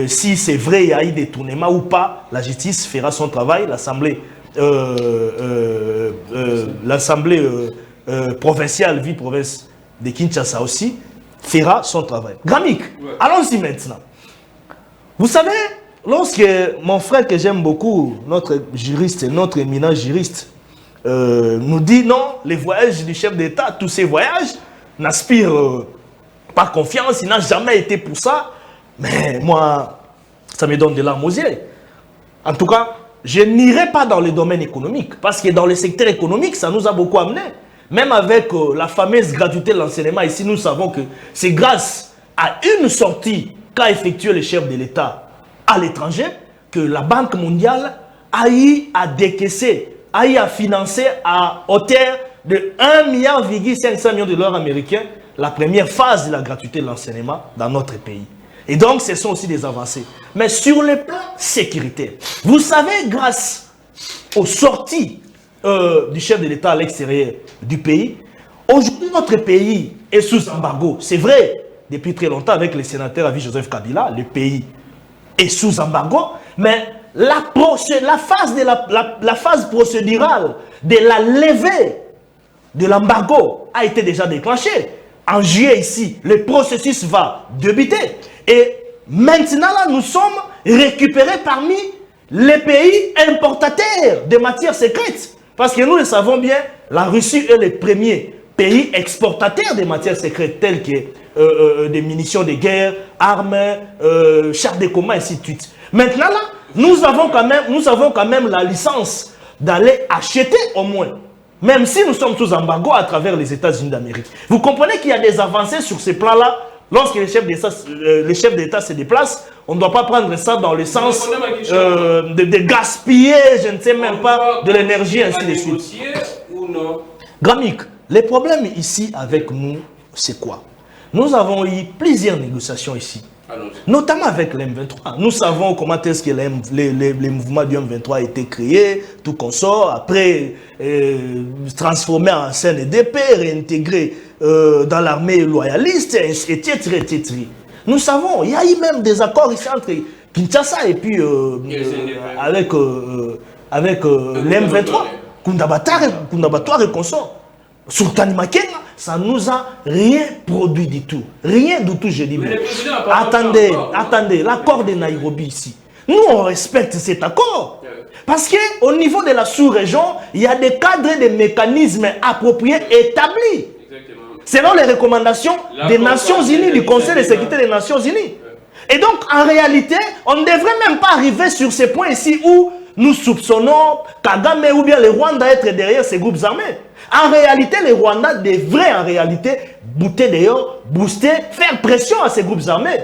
Si c'est vrai, il y a eu des tournements ou pas, la justice fera son travail, l'Assemblée provinciale, ville-province de Kinshasa aussi, fera son travail. Gramik, allons-y maintenant. Vous savez, lorsque mon frère que j'aime beaucoup, notre juriste, notre éminent juriste, nous dit non, les voyages du chef d'État, tous ces voyages n'aspirent pas confiance, il n'a jamais été pour ça. Mais moi, ça me donne de larmes aux yeux. En tout cas, je n'irai pas dans le domaine économique, parce que dans le secteur économique, ça nous a beaucoup amené. Même avec la fameuse gratuité de l'enseignement, ici, nous savons que c'est grâce à une sortie qu'a effectué le chef de l'État à l'étranger que la Banque mondiale a eu à décaisser, a eu à financer à hauteur de 1,5 milliard de dollars américains la première phase de la gratuité de l'enseignement dans notre pays. Et donc, ce sont aussi des avancées. Mais sur le plan sécuritaire, vous savez, grâce aux sorties du chef de l'État à l'extérieur du pays, aujourd'hui, notre pays est sous embargo. C'est vrai, depuis très longtemps, avec le sénateur Avi Joseph Kabila, le pays est sous embargo, mais la phase procédurale de la levée de l'embargo a été déjà déclenchée. En juillet, ici, le processus va débuter. Et maintenant, là, nous sommes récupérés parmi les pays importateurs de matières secrètes. Parce que nous le savons bien, la Russie est le premier pays exportateur de matières secrètes telles que des munitions de guerre, armes, chars de combat, ainsi de suite. Maintenant, là, nous avons quand même la licence d'aller acheter au moins. Même si nous sommes sous embargo à travers les États-Unis d'Amérique. Vous comprenez qu'il y a des avancées sur ces plans-là. Lorsque les chefs d'État se déplacent, on ne doit pas prendre ça dans le sens de gaspiller, je ne sais même pas, de l'énergie, ainsi de suite. Gramik, les problèmes ici avec nous, c'est quoi? Nous avons eu plusieurs négociations ici, notamment avec l'M23. Nous savons comment est-ce que les mouvements du M23 a été créés, tout consort, après transformé en CNDP, réintégré dans l'armée loyaliste, etc. Nous savons, il y a eu même des accords ici entre Kinshasa et puis avec l'M23, Kundabatoire et consort. Sultan Makenga, ça ne nous a rien produit du tout. Rien du tout, je dis. Attendez, l'accord de Nairobi ici. Nous, on respecte cet accord. Parce qu'au niveau de la sous-région, il y a des cadres et des mécanismes appropriés établis. Selon les recommandations des Nations Unies, du Conseil de sécurité des Nations Unies. Et donc, en réalité, on ne devrait même pas arriver sur ces points ici où nous soupçonnons Kagame ou bien le Rwanda être derrière ces groupes armés. En réalité, les Rwandais devraient en réalité booster, faire pression à ces groupes armés.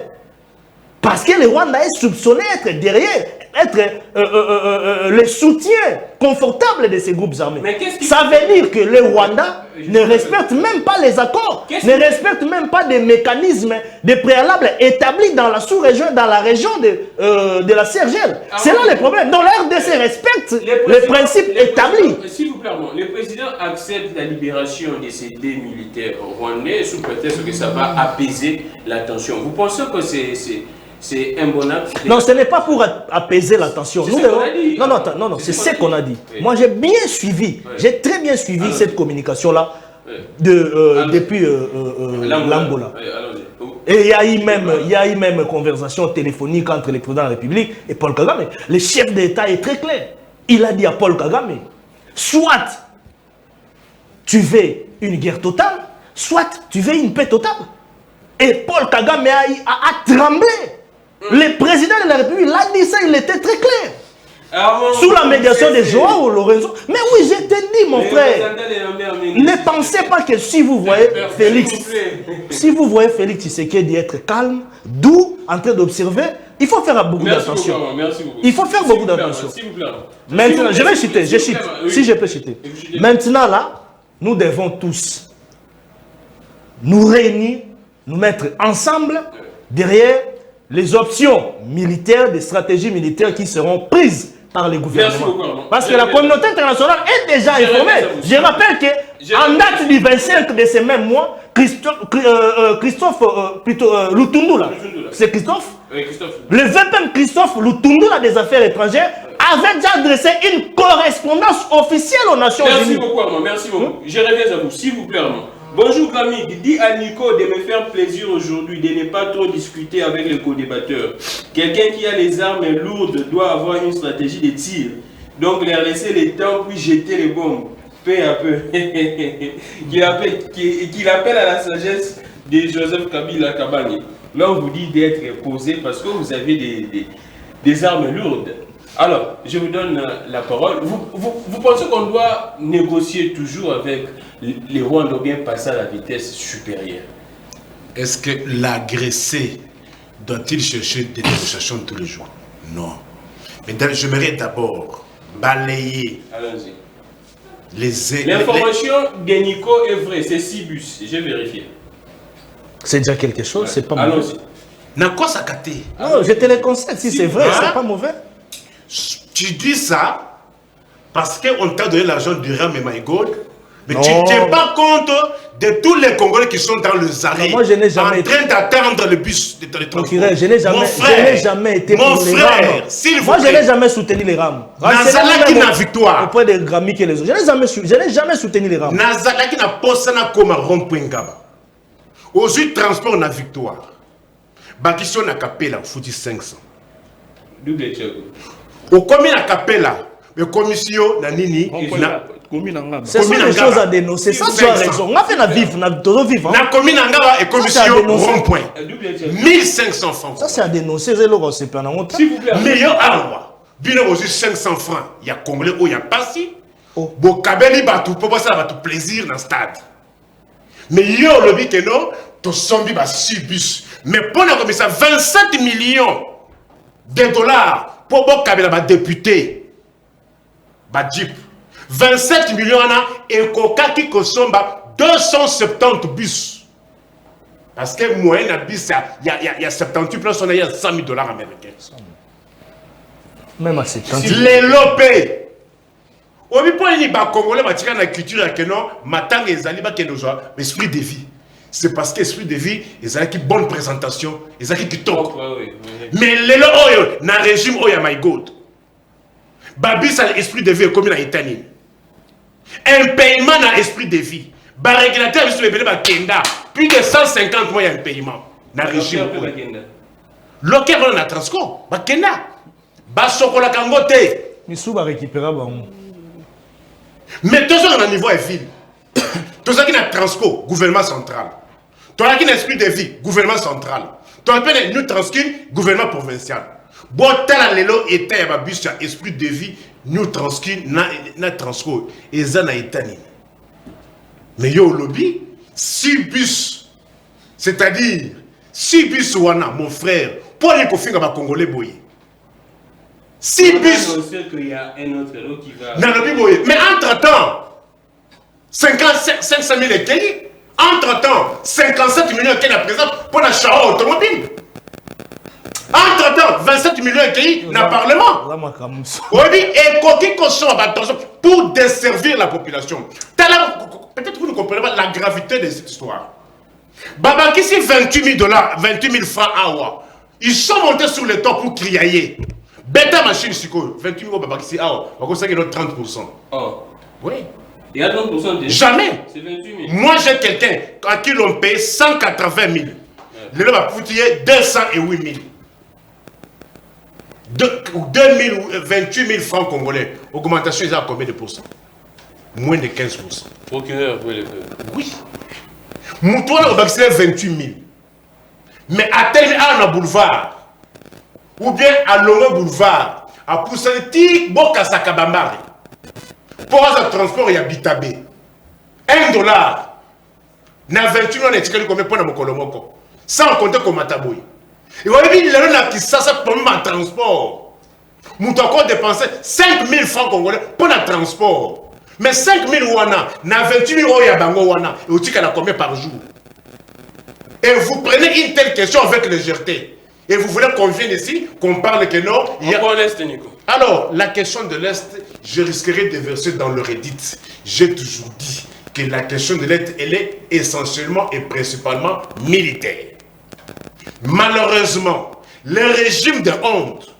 Parce que les Rwandais est soupçonné être derrière, être le soutien confortable de ces groupes armés. Ça veut dire que les Rwandais ne respectent même pas les accords ne respectent même pas des mécanismes, des préalables établis dans la sous-région, dans la région de la CRGL. C'est là le problème. Donc la RDC respecte les principes établis. S'il vous plaît, le président accepte la libération de ces deux militaires rwandais sous prétexte que ça va apaiser la tension. Vous pensez que c'est un bon acte? Non, ce n'est pas pour apaiser la tension. Non, c'est ce qu'on a dit. Oui. Moi, j'ai bien suivi, j'ai très bien suivi cette communication-là depuis l'Angola. Et il y a eu même une conversation téléphonique entre le président de la République et Paul Kagame. Le chef d'État est très clair. Il a dit à Paul Kagame, soit tu veux une guerre totale, soit tu veux une paix totale. Et Paul Kagame a tremblé. Le président de la République l'a dit ça, il était très clair. Sous la médiation de Joao Lorenzo. Mais oui, je te dis, mon frère, ne pensez pas que si vous voyez Félix Tshisekedi être calme, doux, en train d'observer, il faut faire beaucoup d'attention. Il faut faire beaucoup d'attention. Maintenant, je vais citer, si je peux citer. Maintenant, là, nous devons tous nous réunir, nous mettre ensemble derrière les options militaires, des stratégies militaires qui seront prises par les gouvernements. Parce que la communauté internationale est déjà informée. Je rappelle qu'en date du 25 de ce même mois, Christophe Lutundu, c'est Christophe? Oui, Christophe. Le 20 Christophe Lutundu, des affaires étrangères, avait déjà adressé une correspondance officielle aux Nations Unies. Merci beaucoup, Armand. Merci beaucoup. Je reviens à vous, s'il vous plaît, Armand. Bonjour Camille, dis à Nico de me faire plaisir aujourd'hui, de ne pas trop discuter avec les co-débatteurs. Quelqu'un qui a les armes lourdes doit avoir une stratégie de tir. Donc leur laisser le temps puis jeter les bombes, peu à peu. Qu'il appelle à la sagesse de Joseph Kabila Kabange. Là on vous dit d'être posé parce que vous avez des armes lourdes. Alors, je vous donne la parole. Vous pensez qu'on doit négocier toujours avec les Rwandais ou bien passer à la vitesse supérieure? Est-ce que l'agressé doit-il chercher des négociations tous les jours? Non. Mais j'aimerais d'abord balayer. Allons-y. L'information de Nico est vraie, c'est 6 bus. J'ai vérifié. C'est déjà quelque chose, c'est pas mauvais. Allons-y. Non, je te le conseille, si c'est vrai, c'est pas mauvais. Tu dis ça parce qu'on t'a donné l'argent du RAM et My God, mais tu ne tiens pas compte de tous les Congolais qui sont dans le arrêt, moi, je n'ai jamais en train d'attendre le bus de transport. Je n'ai jamais été pour les rames. Moi, je n'ai jamais soutenu les rames. Nazalaki na victoire. Auprès des Grammy que les autres. Je n'ai jamais soutenu les rames. Nazalaki na posana comme rond-point Ngaba. Aujourd'hui, transport na victoire. Bakisson na Kapela, fouti 500. Double check. Au combien à Capella, le commission na nini c'est des choses à dénoncer. Ça, tu as raison. On a fait la vivre, na vivre. Na commune Ngaba et commission rond-point. 1500 francs. Ça, c'est à dénoncer. C'est le c'est pas s'il vous plaît. Meilleur alors. Bien aussi 500 francs. Il y a Congolais où il y a pas si. Bon Kabeli batu pour ça va tout plaisir dans le stade. Mais yo le but que non, to sombi ba 6 bus. Mais pour la commission 27 millions de dollars. Pour Kabila va député, va Jeep, 27 millions et Coca qui consomme 270 bus. Parce que moyen à bus, il y a 78 places, il y a 100 000 dollars américains. Même à 70. Les lopés. Au bout point il va Congolais va tirer la culture que non, matang et zali ba que nos esprit de vie. C'est parce qu'esprit de vie, ils ont une bonne présentation, ils ont qui toque. Mais les lois, dans le régime, il y a My God. Babi, c'est l'esprit de vie comme il a été. Un paiement dans l'esprit de vie. Le régulateur, plus de 150 mois, il y a un paiement. Dans le régime. Lorsqu'il y a un transco, il y a un chocolat kangote. Mais si vous récupérez, mais tout ça, on a un niveau de ville. Tout ça qui est transco, gouvernement central. Tout ça qui est esprit de vie, gouvernement central. Tout ça qui est nous transco, gouvernement provincial. Bon, tel lelo était un bus sur esprit de vie, nous transco, na transco. Et ça n'a été ni. Mais yo lobby, 6 bus. C'est-à-dire, 6 bus wana, mon frère, pour les confins à Congolais boye. 6 bus. Il y a un autre lot qui va. Dans le boye. Mais entre-temps, 500 000 et quelques. Entre-temps, 57 millions qui est présent pour la charo automobile. Entre-temps, 27 millions qui dans le Parlement. Oui, et pour desservir la population. Peut-être que vous ne comprenez pas la gravité de cette histoire. Babaki, c'est 28 000 $, 28 000 francs à Awa. Ils sont montés sur le top pour crier. Beta machine, 28 000 Babaki, c'est Awa. On conseille 30%. Oh. Oui. Il y a 30% déjà. Jamais. C'est 28 000. Moi, j'ai quelqu'un à qui l'on paye 180 000. Le lot va coûter 208 000. 28 000 francs congolais. Augmentation, ils ont combien de pourcents? Moins de 15%. Procureur, vous le faire. Oui. Moutouane au vacciné 28 000. Mais à tel à boulevard, ou bien à Longo boulevard, à Poussanti, Boka Sakabambari, pour un transport, il y a Bitabé. $1. Na 28 000, on est combien pour mon Kolomoko? Sans compter comme Mataboui. Et vous avez dit, il y a qui ça pour un transport. Nous avons dépensé 5 000 francs congolais pour le transport. Mais 5 000 wana, na 28 000 ya bango wana, et vous dites qu'elle a combien par jour? Et vous prenez une telle question avec légèreté. Et vous voulez qu'on vienne ici, qu'on parle que non. Il y a... l'Est, Nico. Alors, la question de l'Est, je risquerais de verser dans le Reddit. J'ai toujours dit que la question de l'Est, elle est essentiellement et principalement militaire. Malheureusement, le régime de honte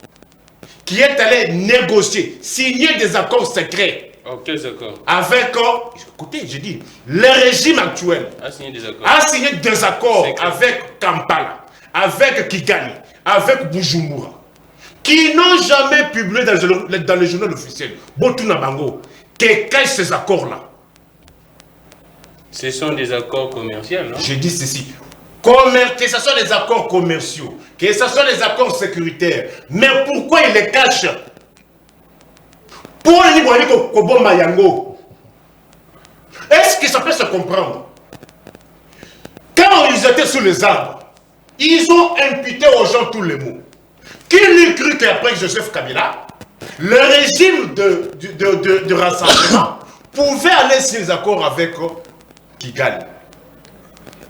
qui est allé négocier, signer des accords secrets. Oh, quels accords? Avec, écoutez, j'ai dit, le régime actuel a signé des accords. A signé des accords avec Kampala, avec Kigali, avec Bujumbura, qui n'ont jamais publié dans le journal officiel. Botuna Bango, qui cachent ces accords-là. Ce sont des accords commerciaux, non? J'ai dit ceci. Que ce soit des accords commerciaux, que ce soit des accords sécuritaires. Mais pourquoi ils les cachent? Pour les Niboani Kobo Mayango. Est-ce que ça peut se comprendre? Quand ils étaient sous les arbres, ils ont imputé aux gens tous les mots. Qui lui cru qu'après Joseph Kabila, le régime de rassemblement pouvait aller sur les accords avec Kigali?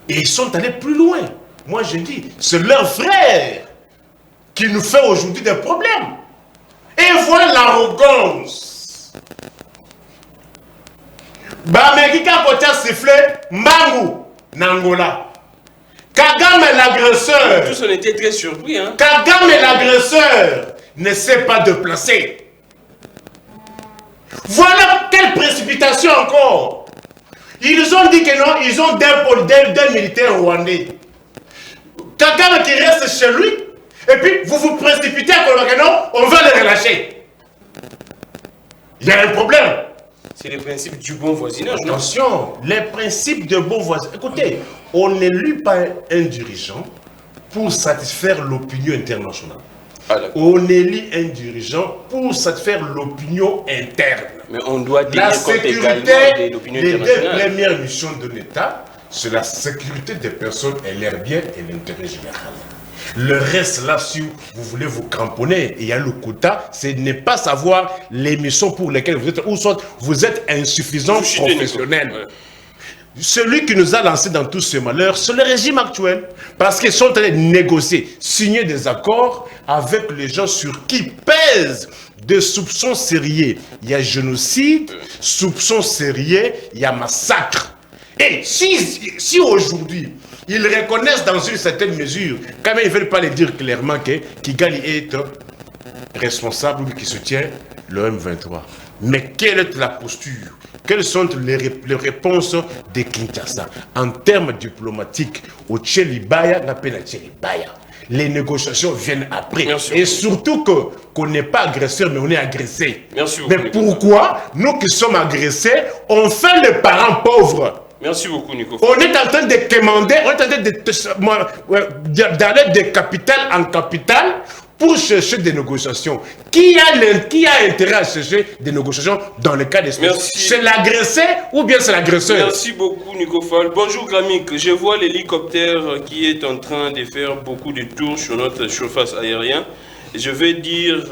Et ils sont allés plus loin. Moi, je dis, c'est leur frère qui nous fait aujourd'hui des problèmes. Et voilà l'arrogance. Bamekika Kotia sifflé, Mbangu, Nangola. Kagame l'agresseur. Tous on était très surpris. Hein? Kagame l'agresseur ne sait pas déplacer. Voilà quelle précipitation encore. Ils ont dit que non, ils ont des militaires rwandais. Kagame qui reste chez lui, et puis vous vous précipitez à que non, on va les relâcher. Il y a un problème. C'est le principe du bon voisinage, non? Attention, les principes de bon voisinage. Écoutez, on n'élit pas un dirigeant pour satisfaire l'opinion internationale. Ah, on élit un dirigeant pour satisfaire l'opinion interne. Mais on doit la sécurité de l'opinion des internationale. deux premières missions de l'État, c'est la sécurité des personnes et leur bien et l'intérêt général. Le reste, là, si vous voulez vous cramponner, il y a le quota, c'est ne pas savoir les missions pour lesquelles vous êtes, ou soit vous êtes insuffisant professionnel. Ouais. Celui qui nous a lancé dans tout ce malheur, c'est le régime actuel. Parce qu'ils sont allés négocier, signer des accords avec les gens sur qui pèsent des soupçons sérieux. Il y a génocide, soupçons sérieux, il y a massacre. Et si aujourd'hui, ils reconnaissent dans une certaine mesure, quand même ils ne veulent pas le dire clairement que Kigali est responsable ou qui soutient le M23. Mais quelle est la posture? Quelles sont les réponses de Kinshasa en termes diplomatiques au Tchelibaya, l'appel à Tchelibaya? Les négociations viennent après. Merci et surtout qu'on n'est pas agresseur, mais on est agressé. Merci mais beaucoup, pourquoi nous qui sommes agressés, on fait les parents pauvres? Merci beaucoup, Nico. On est en train de commander, on est en train d'aller de capitale en capitale pour chercher des négociations. Qui a intérêt à chercher des négociations dans le cas d'espèce? C'est l'agressé ou bien c'est l'agresseur? Merci beaucoup, Nico Fall. Bonjour, Gramik. Je vois l'hélicoptère qui est en train de faire beaucoup de tours sur notre surface aérienne. Je vais dire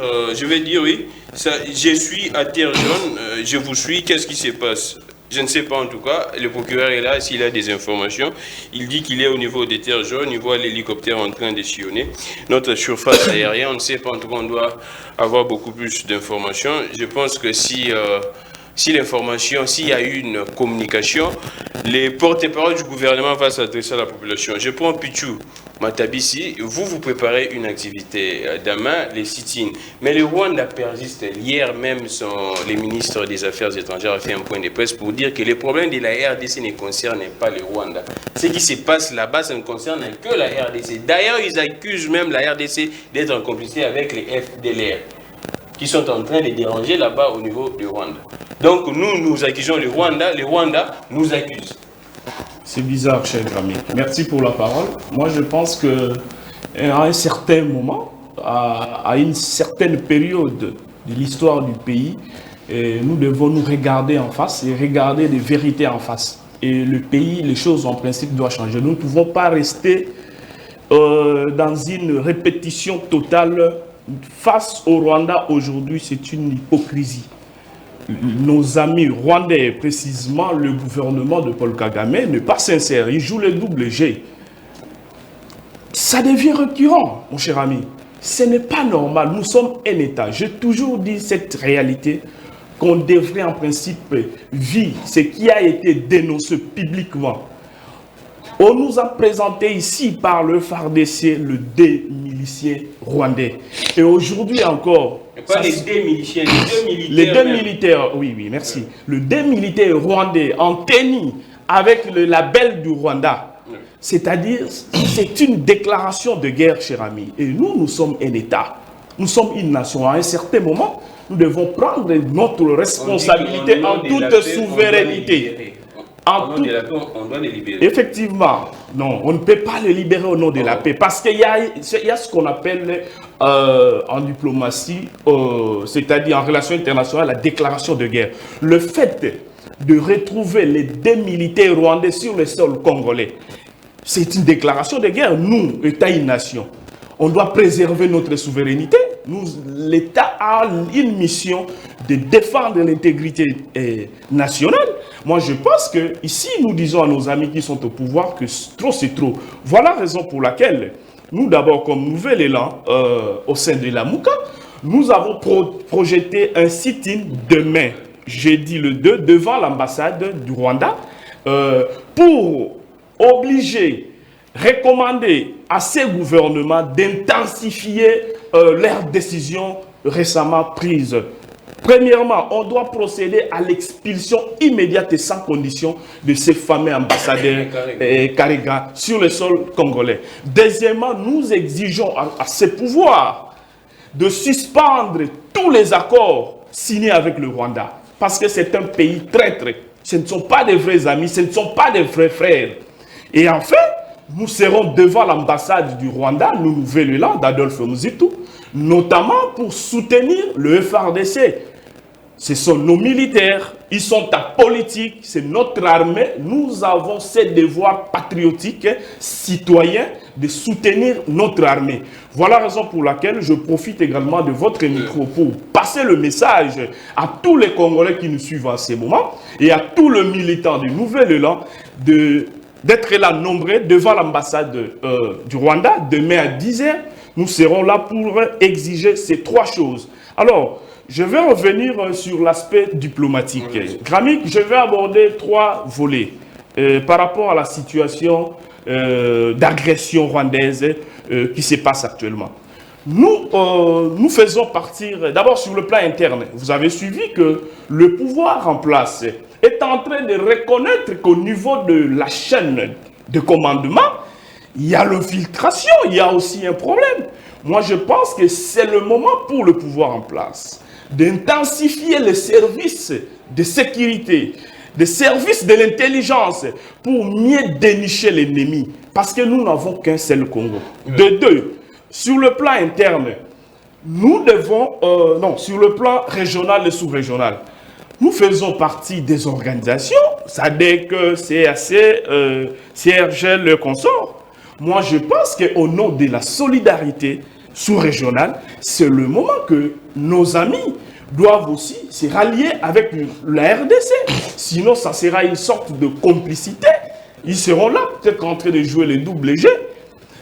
oui, ça, je suis à Terre Jaune, je vous suis, qu'est-ce qui se passe? Je ne sais pas en tout cas. Le procureur est là, s'il a des informations. Il dit qu'il est au niveau des terres jaunes, il voit l'hélicoptère en train de sillonner notre surface aérienne. On ne sait pas, en tout cas, on doit avoir beaucoup plus d'informations. Je pense que si l'information, s'il y a eu une communication, les porte-parole du gouvernement vont s'adresser à la population. Je prends Pichou Matabisi, vous préparez une activité demain, les sit-in. Mais le Rwanda persiste. Hier même, les ministres des Affaires étrangères a fait un point de presse pour dire que les problèmes de la RDC ne concernent pas le Rwanda. Ce qui se passe là-bas, ça ne concerne que la RDC. D'ailleurs, ils accusent même la RDC d'être en complicité avec les FDLR, qui sont en train de déranger là-bas au niveau du Rwanda. Donc nous accusons le Rwanda nous accuse. C'est bizarre, cher Gramy. Merci pour la parole. Moi, je pense qu'à un certain moment, à une certaine période de l'histoire du pays, nous devons nous regarder en face et regarder les vérités en face. Et le pays, les choses en principe doivent changer. Nous ne pouvons pas rester dans une répétition totale. Face au Rwanda aujourd'hui, c'est une hypocrisie. Nos amis rwandais, précisément le gouvernement de Paul Kagame, n'est pas sincère. Ils jouent le double G. Ça devient récurrent, mon cher ami. Ce n'est pas normal. Nous sommes un État. J'ai toujours dit cette réalité qu'on devrait en principe vivre, ce qui a été dénoncé publiquement. On nous a présenté ici par le FARDC le démilicié rwandais. Et aujourd'hui encore... Pas les démiliciens, les deux militaires, oui, merci. Le démilitaire rwandais en tenue avec le label du Rwanda. C'est-à-dire, c'est une déclaration de guerre, cher ami. Et nous sommes un État. Nous sommes une nation. À un certain moment, nous devons prendre notre responsabilité en toute souveraineté. On doit les libérer. Effectivement, non, on ne peut pas les libérer au nom de la paix. Parce qu'il y a ce qu'on appelle en diplomatie, c'est-à-dire en relations internationales, la déclaration de guerre. Le fait de retrouver les deux militaires rwandais sur le sol congolais, c'est une déclaration de guerre. Nous, État et nation, on doit préserver notre souveraineté. L'État a une mission de défendre l'intégrité nationale. Moi, je pense que ici, nous disons à nos amis qui sont au pouvoir que trop, c'est trop. Voilà la raison pour laquelle nous, d'abord, comme nouvel élan au sein de la Mouka, nous avons projeté un sit-in demain, jeudi le 2, devant l'ambassade du Rwanda, pour obliger, recommander à ces gouvernements d'intensifier leurs décisions récemment prises. Premièrement, on doit procéder à l'expulsion immédiate et sans condition de ces fameux ambassadeurs Karega sur le sol congolais. Deuxièmement, nous exigeons à ces pouvoirs de suspendre tous les accords signés avec le Rwanda. Parce que c'est un pays traître. Ce ne sont pas des vrais amis, ce ne sont pas des vrais frères. Et enfin, nous serons devant l'ambassade du Rwanda, le nouvel élan d'Adolphe Muzitu, notamment pour soutenir le FARDC. Ce sont nos militaires, ils sont à politique, c'est notre armée. Nous avons ces devoirs patriotiques, citoyens, de soutenir notre armée. Voilà la raison pour laquelle je profite également de votre micro pour passer le message à tous les Congolais qui nous suivent en ce moment et à tous les militants du Nouvel Élan d'être là nombreux devant l'ambassade du Rwanda. Demain à 10h, nous serons là pour exiger ces trois choses. Alors, je vais revenir sur l'aspect diplomatique. Gramy, je vais aborder trois volets par rapport à la situation d'agression rwandaise qui se passe actuellement. Nous faisons partir, d'abord sur le plan interne, vous avez suivi que le pouvoir en place est en train de reconnaître qu'au niveau de la chaîne de commandement, il y a l'infiltration, il y a aussi un problème. Moi, je pense que c'est le moment pour le pouvoir en place d'intensifier les services de sécurité, des services de l'intelligence pour mieux dénicher l'ennemi. Parce que nous n'avons qu'un seul Congo. De deux, sur le plan interne, nous devons, sur le plan régional et sous-régional, nous faisons partie des organisations, SADC, CAC, CRG, le consort. Moi, je pense qu'au nom de la solidarité sous-régionale, c'est le moment que nos amis doivent aussi se rallier avec la RDC. Sinon, ça sera une sorte de complicité. Ils seront là, peut-être en train de jouer les doubles jeux.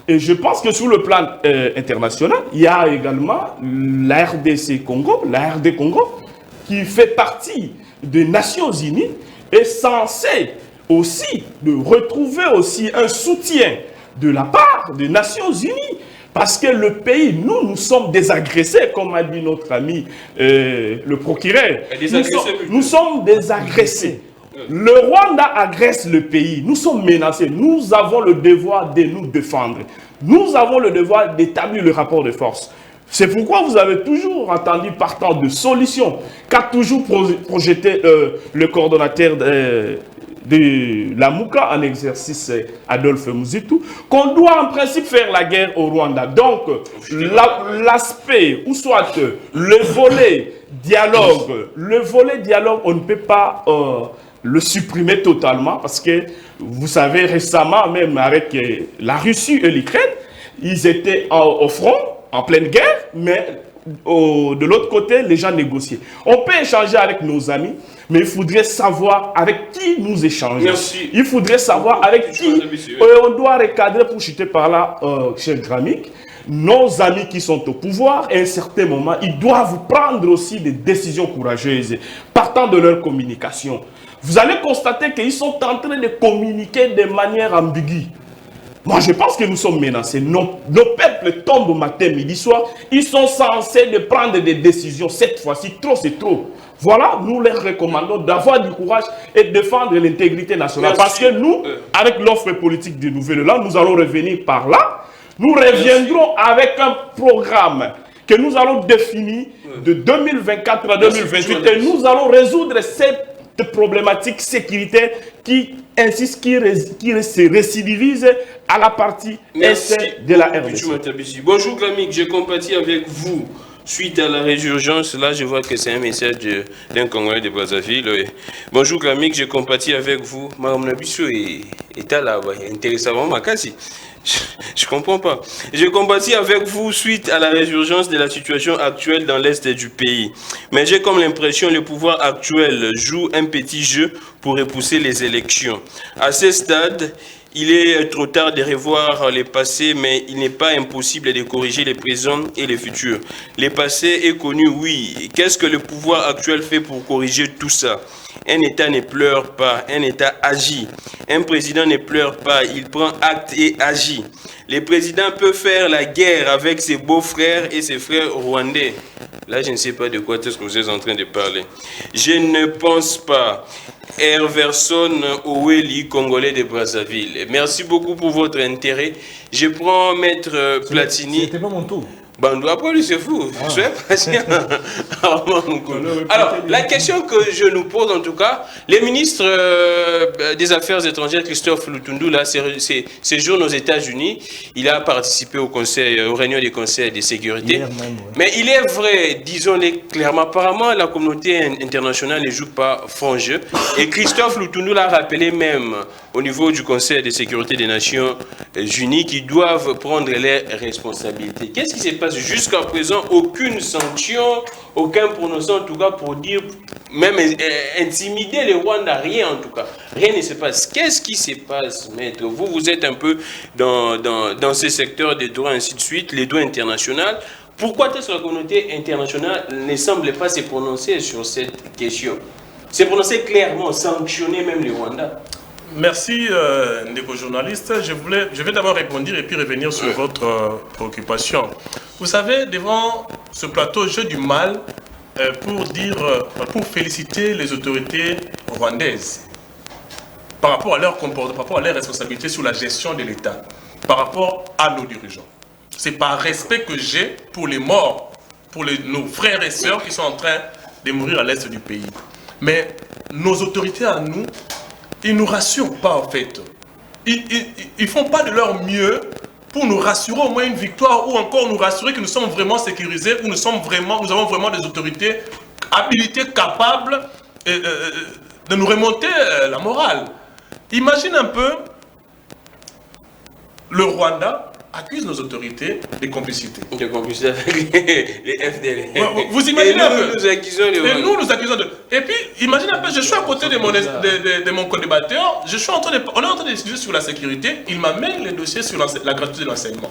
Et je pense que sur le plan international, il y a également la RDC Congo, la RD Congo, qui fait partie des Nations Unies, est censée aussi de retrouver aussi un soutien de la part des Nations Unies. Parce que le pays, nous sommes désagressés, comme a dit notre ami le procureur. Nous sommes désagressés. Le Rwanda agresse le pays. Nous sommes menacés. Nous avons le devoir de nous défendre. Nous avons le devoir d'établir le rapport de force. C'est pourquoi vous avez toujours entendu partant de solutions qu'a toujours projeté le coordonnateur de la Mouka en exercice, Adolphe Muzitu, qu'on doit en principe faire la guerre au Rwanda. Donc, l'aspect, ou soit le volet dialogue, on ne peut pas le supprimer totalement, parce que vous savez, récemment, même avec la Russie et l'Ukraine, ils étaient au front, en pleine guerre, mais de l'autre côté, les gens négociaient. On peut échanger avec nos amis, mais il faudrait savoir avec qui nous échangeons. Merci. Il faudrait savoir avec qui on doit recadrer, pour chuter par là, cher Gramik, nos amis qui sont au pouvoir, à un certain moment, ils doivent prendre aussi des décisions courageuses, partant de leur communication. Vous allez constater qu'ils sont en train de communiquer de manière ambiguë. Moi, je pense que nous sommes menacés. Nos peuples tombent au matin, midi, soir. Ils sont censés de prendre des décisions. Cette fois-ci, trop, c'est trop. Voilà, nous leur recommandons d'avoir du courage et de défendre l'intégrité nationale. Parce que nous, avec l'offre politique du Nouvel Élan, nous allons revenir par là. Nous reviendrons avec un programme que nous allons définir de 2024 à 2028. Et nous allons résoudre cette problématique sécuritaire qui insiste, qui se récidivise à la partie est de la RDC. Bonjour Gramik, je compatis avec vous. Suite à la résurgence, là je vois que c'est un message d'un Congolais de Brazzaville. Oui. Bonjour Gramik, je compatis avec vous. Madame Nabiso est là, intéressant, Makasi. Je comprends pas. Je compatis avec vous suite à la résurgence de la situation actuelle dans l'est du pays. Mais j'ai comme l'impression que le pouvoir actuel joue un petit jeu pour repousser les élections. À ce stade, il est trop tard de revoir les passés, mais il n'est pas impossible de corriger les présents et les futurs. Le passé est connu, oui. Qu'est-ce que le pouvoir actuel fait pour corriger tout ça? Un État ne pleure pas, un État agit. Un président ne pleure pas, il prend acte et agit. Le président peut faire la guerre avec ses beaux-frères et ses frères rwandais. Là, je ne sais pas de quoi est-ce que vous êtes en train de parler. Je ne pense pas. Herverson Oweli, Congolais de Brazzaville. Merci beaucoup pour votre intérêt. Je prends Maître Platini. C'était pas mon tour. Bando, après lui, c'est fou. Soyez patient. Alors, la question que je nous pose, en tout cas, le ministre des Affaires étrangères, Christophe Lutundu, là, séjourne aux États-Unis. Il a participé aux réunions des conseils de sécurité. Même, ouais. Mais il est vrai, disons-le clairement, apparemment, la communauté internationale ne joue pas franc jeu. Et Christophe Lutundu l'a rappelé même au niveau du Conseil de sécurité des Nations Unies qu'ils doivent prendre les responsabilités. Qu'est-ce qui se passe jusqu'à présent? Aucune sanction, aucun prononcé en tout cas pour dire, même intimider le Rwanda, rien en tout cas. Rien ne se passe. Qu'est-ce qui se passe, maître? Vous êtes un peu dans ces secteurs des droits, ainsi de suite, les droits internationaux. Pourquoi est-ce que la communauté internationale ne semble pas se prononcer sur cette question? Se prononcer clairement, sanctionner même le Rwanda? Merci, Ndeko journaliste. Je vais d'abord répondre et puis revenir sur votre préoccupation. Vous savez, devant ce plateau, j'ai du mal pour féliciter les autorités rwandaises par rapport à leur comportement, par rapport à leurs responsabilités sur la gestion de l'État, par rapport à nos dirigeants. C'est par respect que j'ai pour les morts, pour nos frères et sœurs qui sont en train de mourir à l'est du pays. Mais nos autorités à nous, ils ne nous rassurent pas en fait. Ils ne font pas de leur mieux pour nous rassurer au moins une victoire ou encore nous rassurer que nous sommes vraiment sécurisés ou nous avons vraiment des autorités habilitées, capables de nous remonter la morale. Imagine un peu le Rwanda accuse nos autorités de complicité. De complicité avec les FDL. Vous imaginez un peu. Nous accusons les Et nous accusons de... Et puis, imaginez un peu, je suis à côté de mon co-débatteur, on est en train de discuter sur la sécurité, il m'amène les dossiers sur la gratuité de l'enseignement.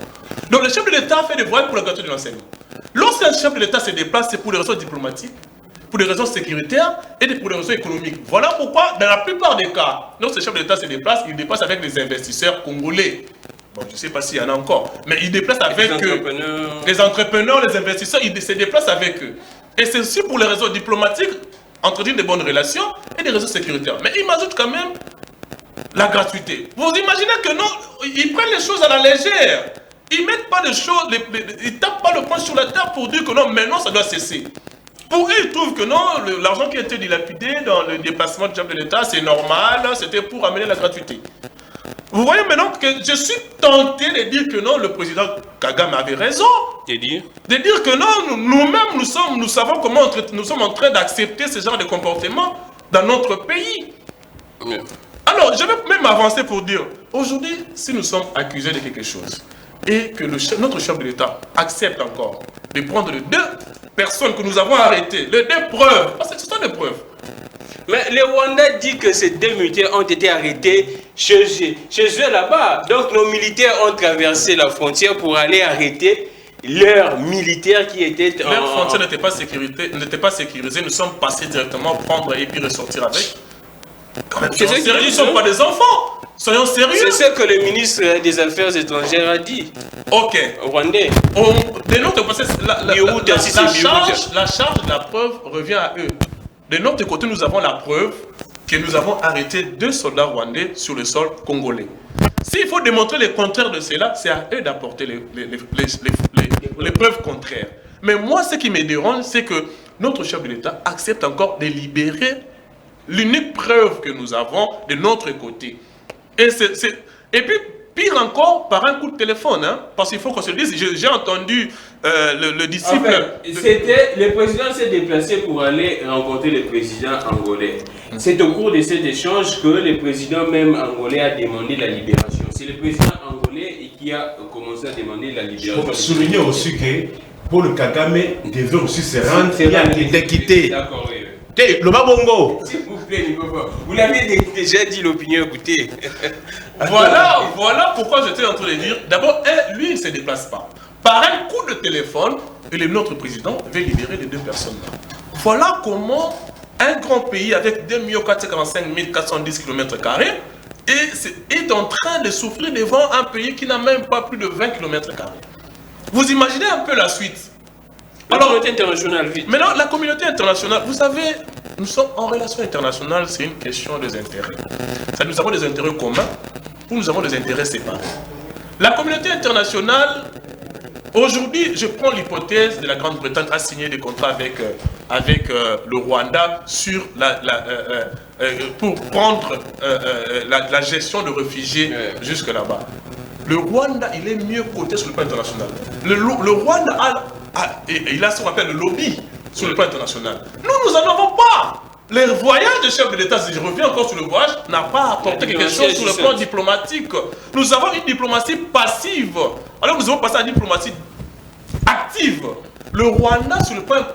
Donc le chef de l'État fait des voyages pour la gratuité de l'enseignement. Lorsqu'un chef de l'État se déplace, c'est pour des raisons diplomatiques, pour des raisons sécuritaires et pour des raisons économiques. Voilà pourquoi, dans la plupart des cas, lorsque le chef de l'État se déplace, il déplace avec des investisseurs congolais. Bon, je ne sais pas s'il y en a encore, mais il déplace avec les entrepreneurs, les investisseurs, il se déplace avec eux. Et c'est aussi pour les raisons diplomatiques, entretenir de bonnes relations et des raisons sécuritaires. Mais il m'ajoute quand même la gratuité. Vous imaginez que non, ils prennent les choses à la légère. Ils mettent pas de choses, ils tapent pas le poing sur la table pour dire que non, maintenant ça doit cesser. Pour eux, ils trouvent que non, l'argent qui a été dilapidé dans le déplacement du chef de l'État, c'est normal, c'était pour amener la gratuité. Vous voyez maintenant que je suis tenté de dire que non, le président Kagame avait raison. De dire que non, nous-mêmes, nous savons comment nous sommes en train d'accepter ce genre de comportement dans notre pays. Alors, je vais même avancer pour dire, aujourd'hui, si nous sommes accusés de quelque chose, et que notre chef de l'État accepte encore de prendre les 2 personnes que nous avons arrêtées, les 2 preuves, parce que ce sont des preuves. Mais le Rwanda dit que ces 2 militaires ont été arrêtés chez eux là-bas. Donc nos militaires ont traversé la frontière pour aller arrêter leurs militaires qui étaient... Leur frontière n'était pas sécurisée, nous sommes passés directement prendre et puis ressortir avec. Ils ne sont pas des enfants. Soyons sérieux. C'est ce que le ministre des Affaires étrangères a dit. Ok. Rwandais. La charge de la preuve revient à eux. De notre côté, nous avons la preuve que nous avons arrêté 2 soldats rwandais sur le sol congolais. S'il faut démontrer le contraire de cela, c'est à eux d'apporter les preuves contraires. Mais moi, ce qui me dérange, c'est que notre chef de l'État accepte encore de libérer l'unique preuve que nous avons de notre côté. Et puis, pire encore, par un coup de téléphone, hein, parce qu'il faut qu'on se le dise, j'ai entendu le disciple... En fait, le président s'est déplacé pour aller rencontrer le président angolais. C'est au cours de cet échange que le président même angolais a demandé la libération. C'est le président angolais qui a commencé à demander la libération. Il faut souligner aussi que Paul Kagame devait aussi se rendre et quitter. D'accord, oui. Le Babongo. S'il vous plaît, vous l'avez déjà dit l'opinion, écoutez. Voilà pourquoi j'étais en train de dire, d'abord, lui, il ne se déplace pas. Par un coup de téléphone, notre président veut libérer les 2 personnes-là. Voilà comment un grand pays avec 2 445 410 km² est en train de souffrir devant un pays qui n'a même pas plus de 20 km². Vous imaginez un peu la suite. La communauté internationale, vite. Maintenant, la communauté internationale, vous savez, nous sommes en relation internationale, c'est une question des intérêts. Nous avons des intérêts communs ou nous avons des intérêts séparés. La communauté internationale, aujourd'hui, je prends l'hypothèse de la Grande-Bretagne à signer des contrats avec le Rwanda sur pour prendre la gestion de réfugiés jusque là-bas. Le Rwanda, il est mieux coté sur le plan international. Le Rwanda il a ce qu'on appelle le lobby sur le plan international. Nous n'en avons pas. Les voyages de chef de l'État, si je reviens encore sur le voyage, n'a pas apporté quelque chose sur le plan diplomatique. Nous avons une diplomatie passive. Alors nous avons passé à une diplomatie active. Le Rwanda,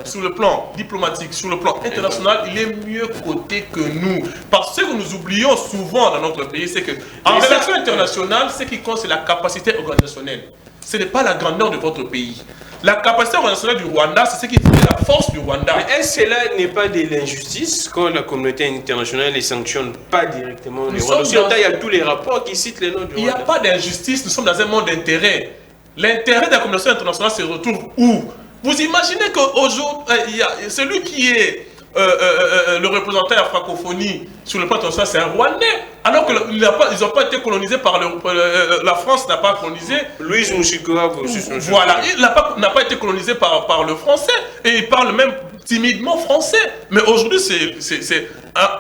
sur le plan diplomatique, sur le plan international, il est mieux coté que nous. Parce que nous oublions souvent dans notre pays, c'est que en relation internationale, ce qui compte, c'est la capacité organisationnelle. Ce n'est pas la grandeur de votre pays. La capacité organisationnelle du Rwanda, c'est ce qui fait la force du Rwanda. Mais est-ce que cela n'est pas de l'injustice quand la communauté internationale ne sanctionne pas directement le Rwanda? Il y a tous les rapports qui citent les noms du Rwanda. Il n'y a pas d'injustice, nous sommes dans un monde d'intérêt. L'intérêt de la communauté internationale se retrouve où? Vous imaginez qu'aujourd'hui, celui qui est le représentant de la francophonie sur le plan international, c'est un Rwandais. Alors qu'ils n'ont pas été colonisés par la France n'a pas colonisé. Louise Mouchikora, voilà, il n'a pas été colonisé par le français. Et il parle même timidement français. Mais aujourd'hui, c'est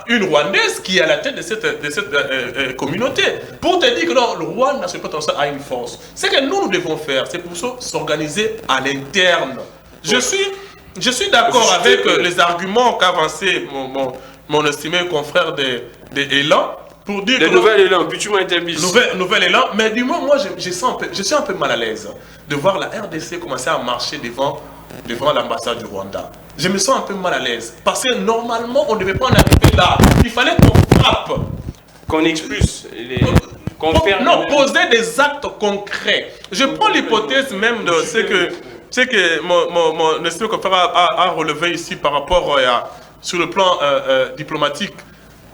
une Rwandaise qui est à la tête de cette communauté. Pour te dire que non, le Rwanda, sur le plan international, a une force. Ce que nous devons faire, c'est pour ça s'organiser à l'interne. Je suis d'accord avec les arguments qu'a avancé mon estimé confrère de Elan, pour dire le que... nouvel élan, puis tu m'as intermis. Nouvel élan, mais du moins, moi, je suis un peu mal à l'aise de voir la RDC commencer à marcher devant l'ambassade du Rwanda. Je me sens un peu mal à l'aise, parce que normalement, on ne devait pas en arriver là. Il fallait qu'on frappe. Qu'on expulse. Poser des actes concrets. Je prends l'hypothèse même de ce que mon esprit confrère a relevé ici par rapport sur le plan diplomatique,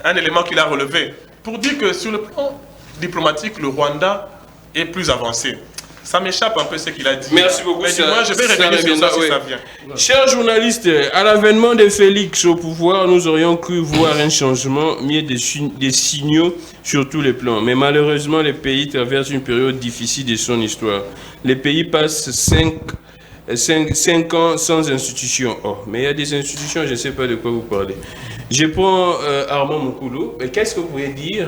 un élément qu'il a relevé, pour dire que sur le plan diplomatique, le Rwanda est plus avancé. Ça m'échappe un peu ce qu'il a dit. Merci beaucoup. Mais moi, je vais revenir sur ça si ça vient. Chers journalistes, à l'avènement de Félix au pouvoir, nous aurions cru voir un changement, mieux des signaux sur tous les plans. Mais malheureusement, le pays traverse une période difficile de son histoire. Le pays passe 5 ans sans institutions. Oh, mais il y a des institutions, je ne sais pas de quoi vous parlez. Je prends Armand Moukoulou. Qu'est-ce que vous pouvez dire?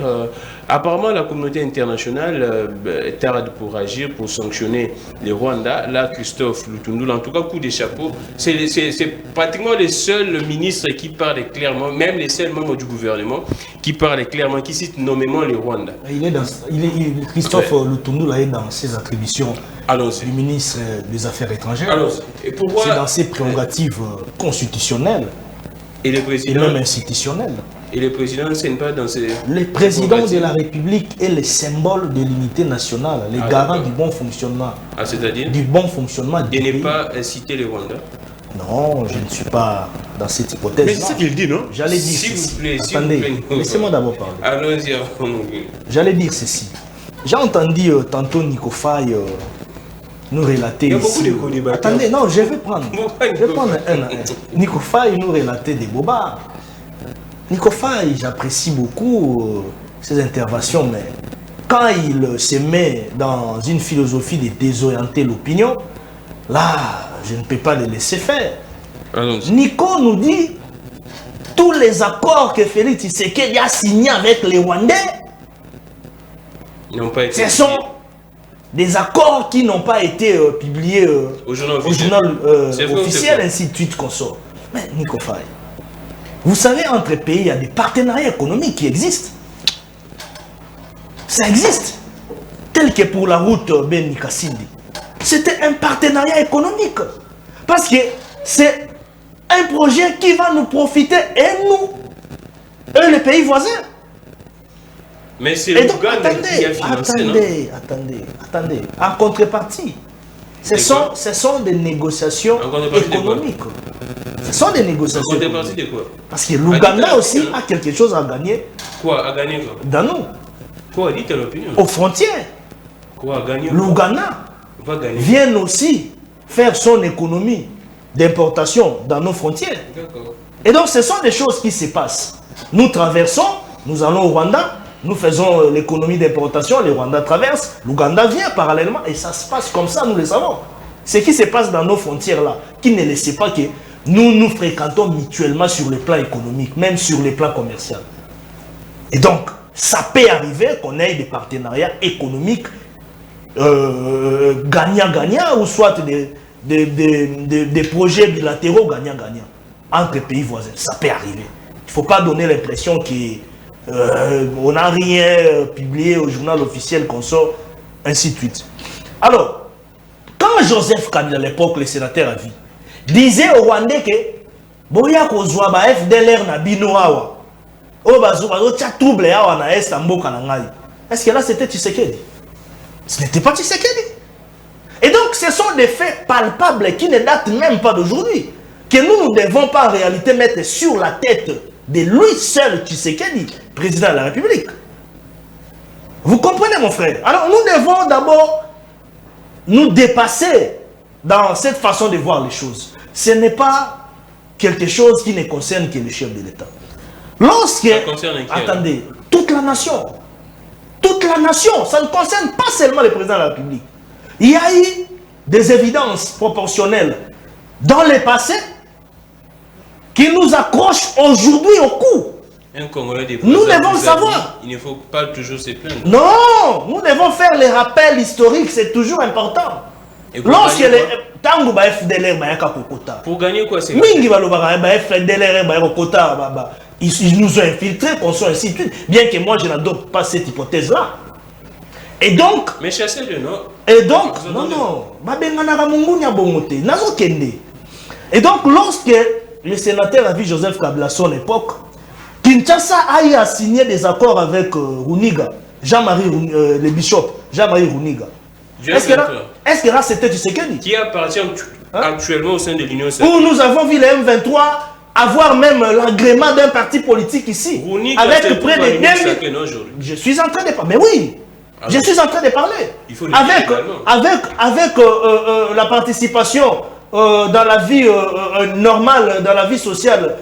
Apparemment, la communauté internationale tarde pour agir, pour sanctionner le Rwanda. Là, Christophe Lutundu, en tout cas, coup de chapeau. C'est pratiquement les seuls ministres qui parlent clairement, même les seuls membres du gouvernement, qui parlent clairement, qui citent nommément le Rwanda. Christophe Lutundu est dans ses attributions du ministre des Affaires étrangères. C'est dans ses prérogatives constitutionnelles. Et le président, et même institutionnel. Et le président, ce n'est pas dans ces... Le président de la République est le symbole de l'unité nationale, le garant du bon fonctionnement. C'est-à-dire du bon fonctionnement du pays. Et n'est pas cité le Rwanda? Non, je ne suis pas dans cette hypothèse. Mais c'est ce qu'il dit, non? J'allais dire s'il vous plaît, attendez, laissez-moi d'abord parler. Allons-y. J'allais dire ceci. J'ai entendu tantôt Nico Faye nous relater. Il y a beaucoup de co-débatteurs. Attendez, non, je vais prendre un à un. Nico Faye nous relater des bobards. Nico Faye, j'apprécie beaucoup ses interventions, mais quand il se met dans une philosophie de désorienter l'opinion, là, je ne peux pas le laisser faire. Nico nous dit tous les accords que Félix Tshisekedi a signés avec les Rwandais, ce sont des accords qui n'ont pas été publiés au journal officiel, ainsi de suite qu'on sort. Mais Nico Faye, vous savez, entre pays, il y a des partenariats économiques qui existent. Ça existe. Tel que pour la route Beni Kasindi. C'était un partenariat économique. Parce que c'est un projet qui va nous profiter, et nous, et les pays voisins. Mais c'est l'Ouganda qui a financé, attendez. En contrepartie, ce sont des négociations économiques. Ce sont des négociations. En contrepartie de quoi? Parce que l'Ouganda aussi a quelque chose à gagner. Quoi? À gagner quoi? Dans nous. Quoi? Dites l'opinion. Aux frontières. Quoi? À gagner? L'Ouganda vient aussi faire son économie d'importation dans nos frontières. Et donc ce sont des choses qui se passent. Nous traversons, nous allons au Rwanda, nous faisons l'économie d'importation, le Rwanda traverse, l'Ouganda vient parallèlement et ça se passe comme ça, nous le savons. Ce qui se passe dans nos frontières là, qui ne laissent pas que nous fréquentons mutuellement sur le plan économique, même sur le plan commercial. Et donc, ça peut arriver qu'on ait des partenariats économiques gagnant-gagnant ou soit des projets bilatéraux gagnant-gagnant entre pays voisins. Ça peut arriver. Il ne faut pas donner l'impression qu'on n'a rien publié au journal officiel qu'on sort, ainsi de suite. Alors, quand Joseph Kabila, à l'époque, le sénateur à vie, disait aux Rwandais que Boya Kozwa ba FDLR na bino awa. O bazo tia trouble awa na est mboka na ngai. Est-ce que là c'était Tshisekedi? Ce n'était pas Tshisekedi. Et donc ce sont des faits palpables qui ne datent même pas d'aujourd'hui, que nous ne devons pas en réalité mettre sur la tête de lui seul Tshisekedi, président de la République. Vous comprenez mon frère? Alors nous devons d'abord nous dépasser dans cette façon de voir les choses. Ce n'est pas quelque chose qui ne concerne que le chef de l'État. Lorsque, attendez, toute la nation, ça ne concerne pas seulement le président de la République. Il y a eu des évidences proportionnelles dans le passé qui nous accrochent aujourd'hui au cou. Nous devons le savoir. Il ne faut pas toujours se plaindre. Non, nous devons faire les rappels historiques, c'est toujours important. Lorsque les tango ba FDLR ba yaka kokota. Pour gagner quoi c'est? Mingi ba lobaka ba FDLR ba kokota Ils nous ont infiltrés, qu'on soit ainsi de suite. Bien que moi, je n'adopte pas cette hypothèse-là. Et donc... Mais chassez le non. Et donc, non. Et donc, lorsque le sénateur a vu Joseph Kabila à son époque, Kinshasa a eu à signer des accords avec Runiga, Jean-Marie, le bishop, Jean-Marie Runiga. Est-ce que là, c'était Tshisekedi qui appartient actuellement au sein de l'Union sacrée. Où nous avons vu les M23 avoir même l'agrément d'un parti politique ici. Runiga, avec près de 2000... Je suis en train de parler. Mais oui, je suis en train de parler. Il faut le avec la participation dans la vie normale, dans la vie sociale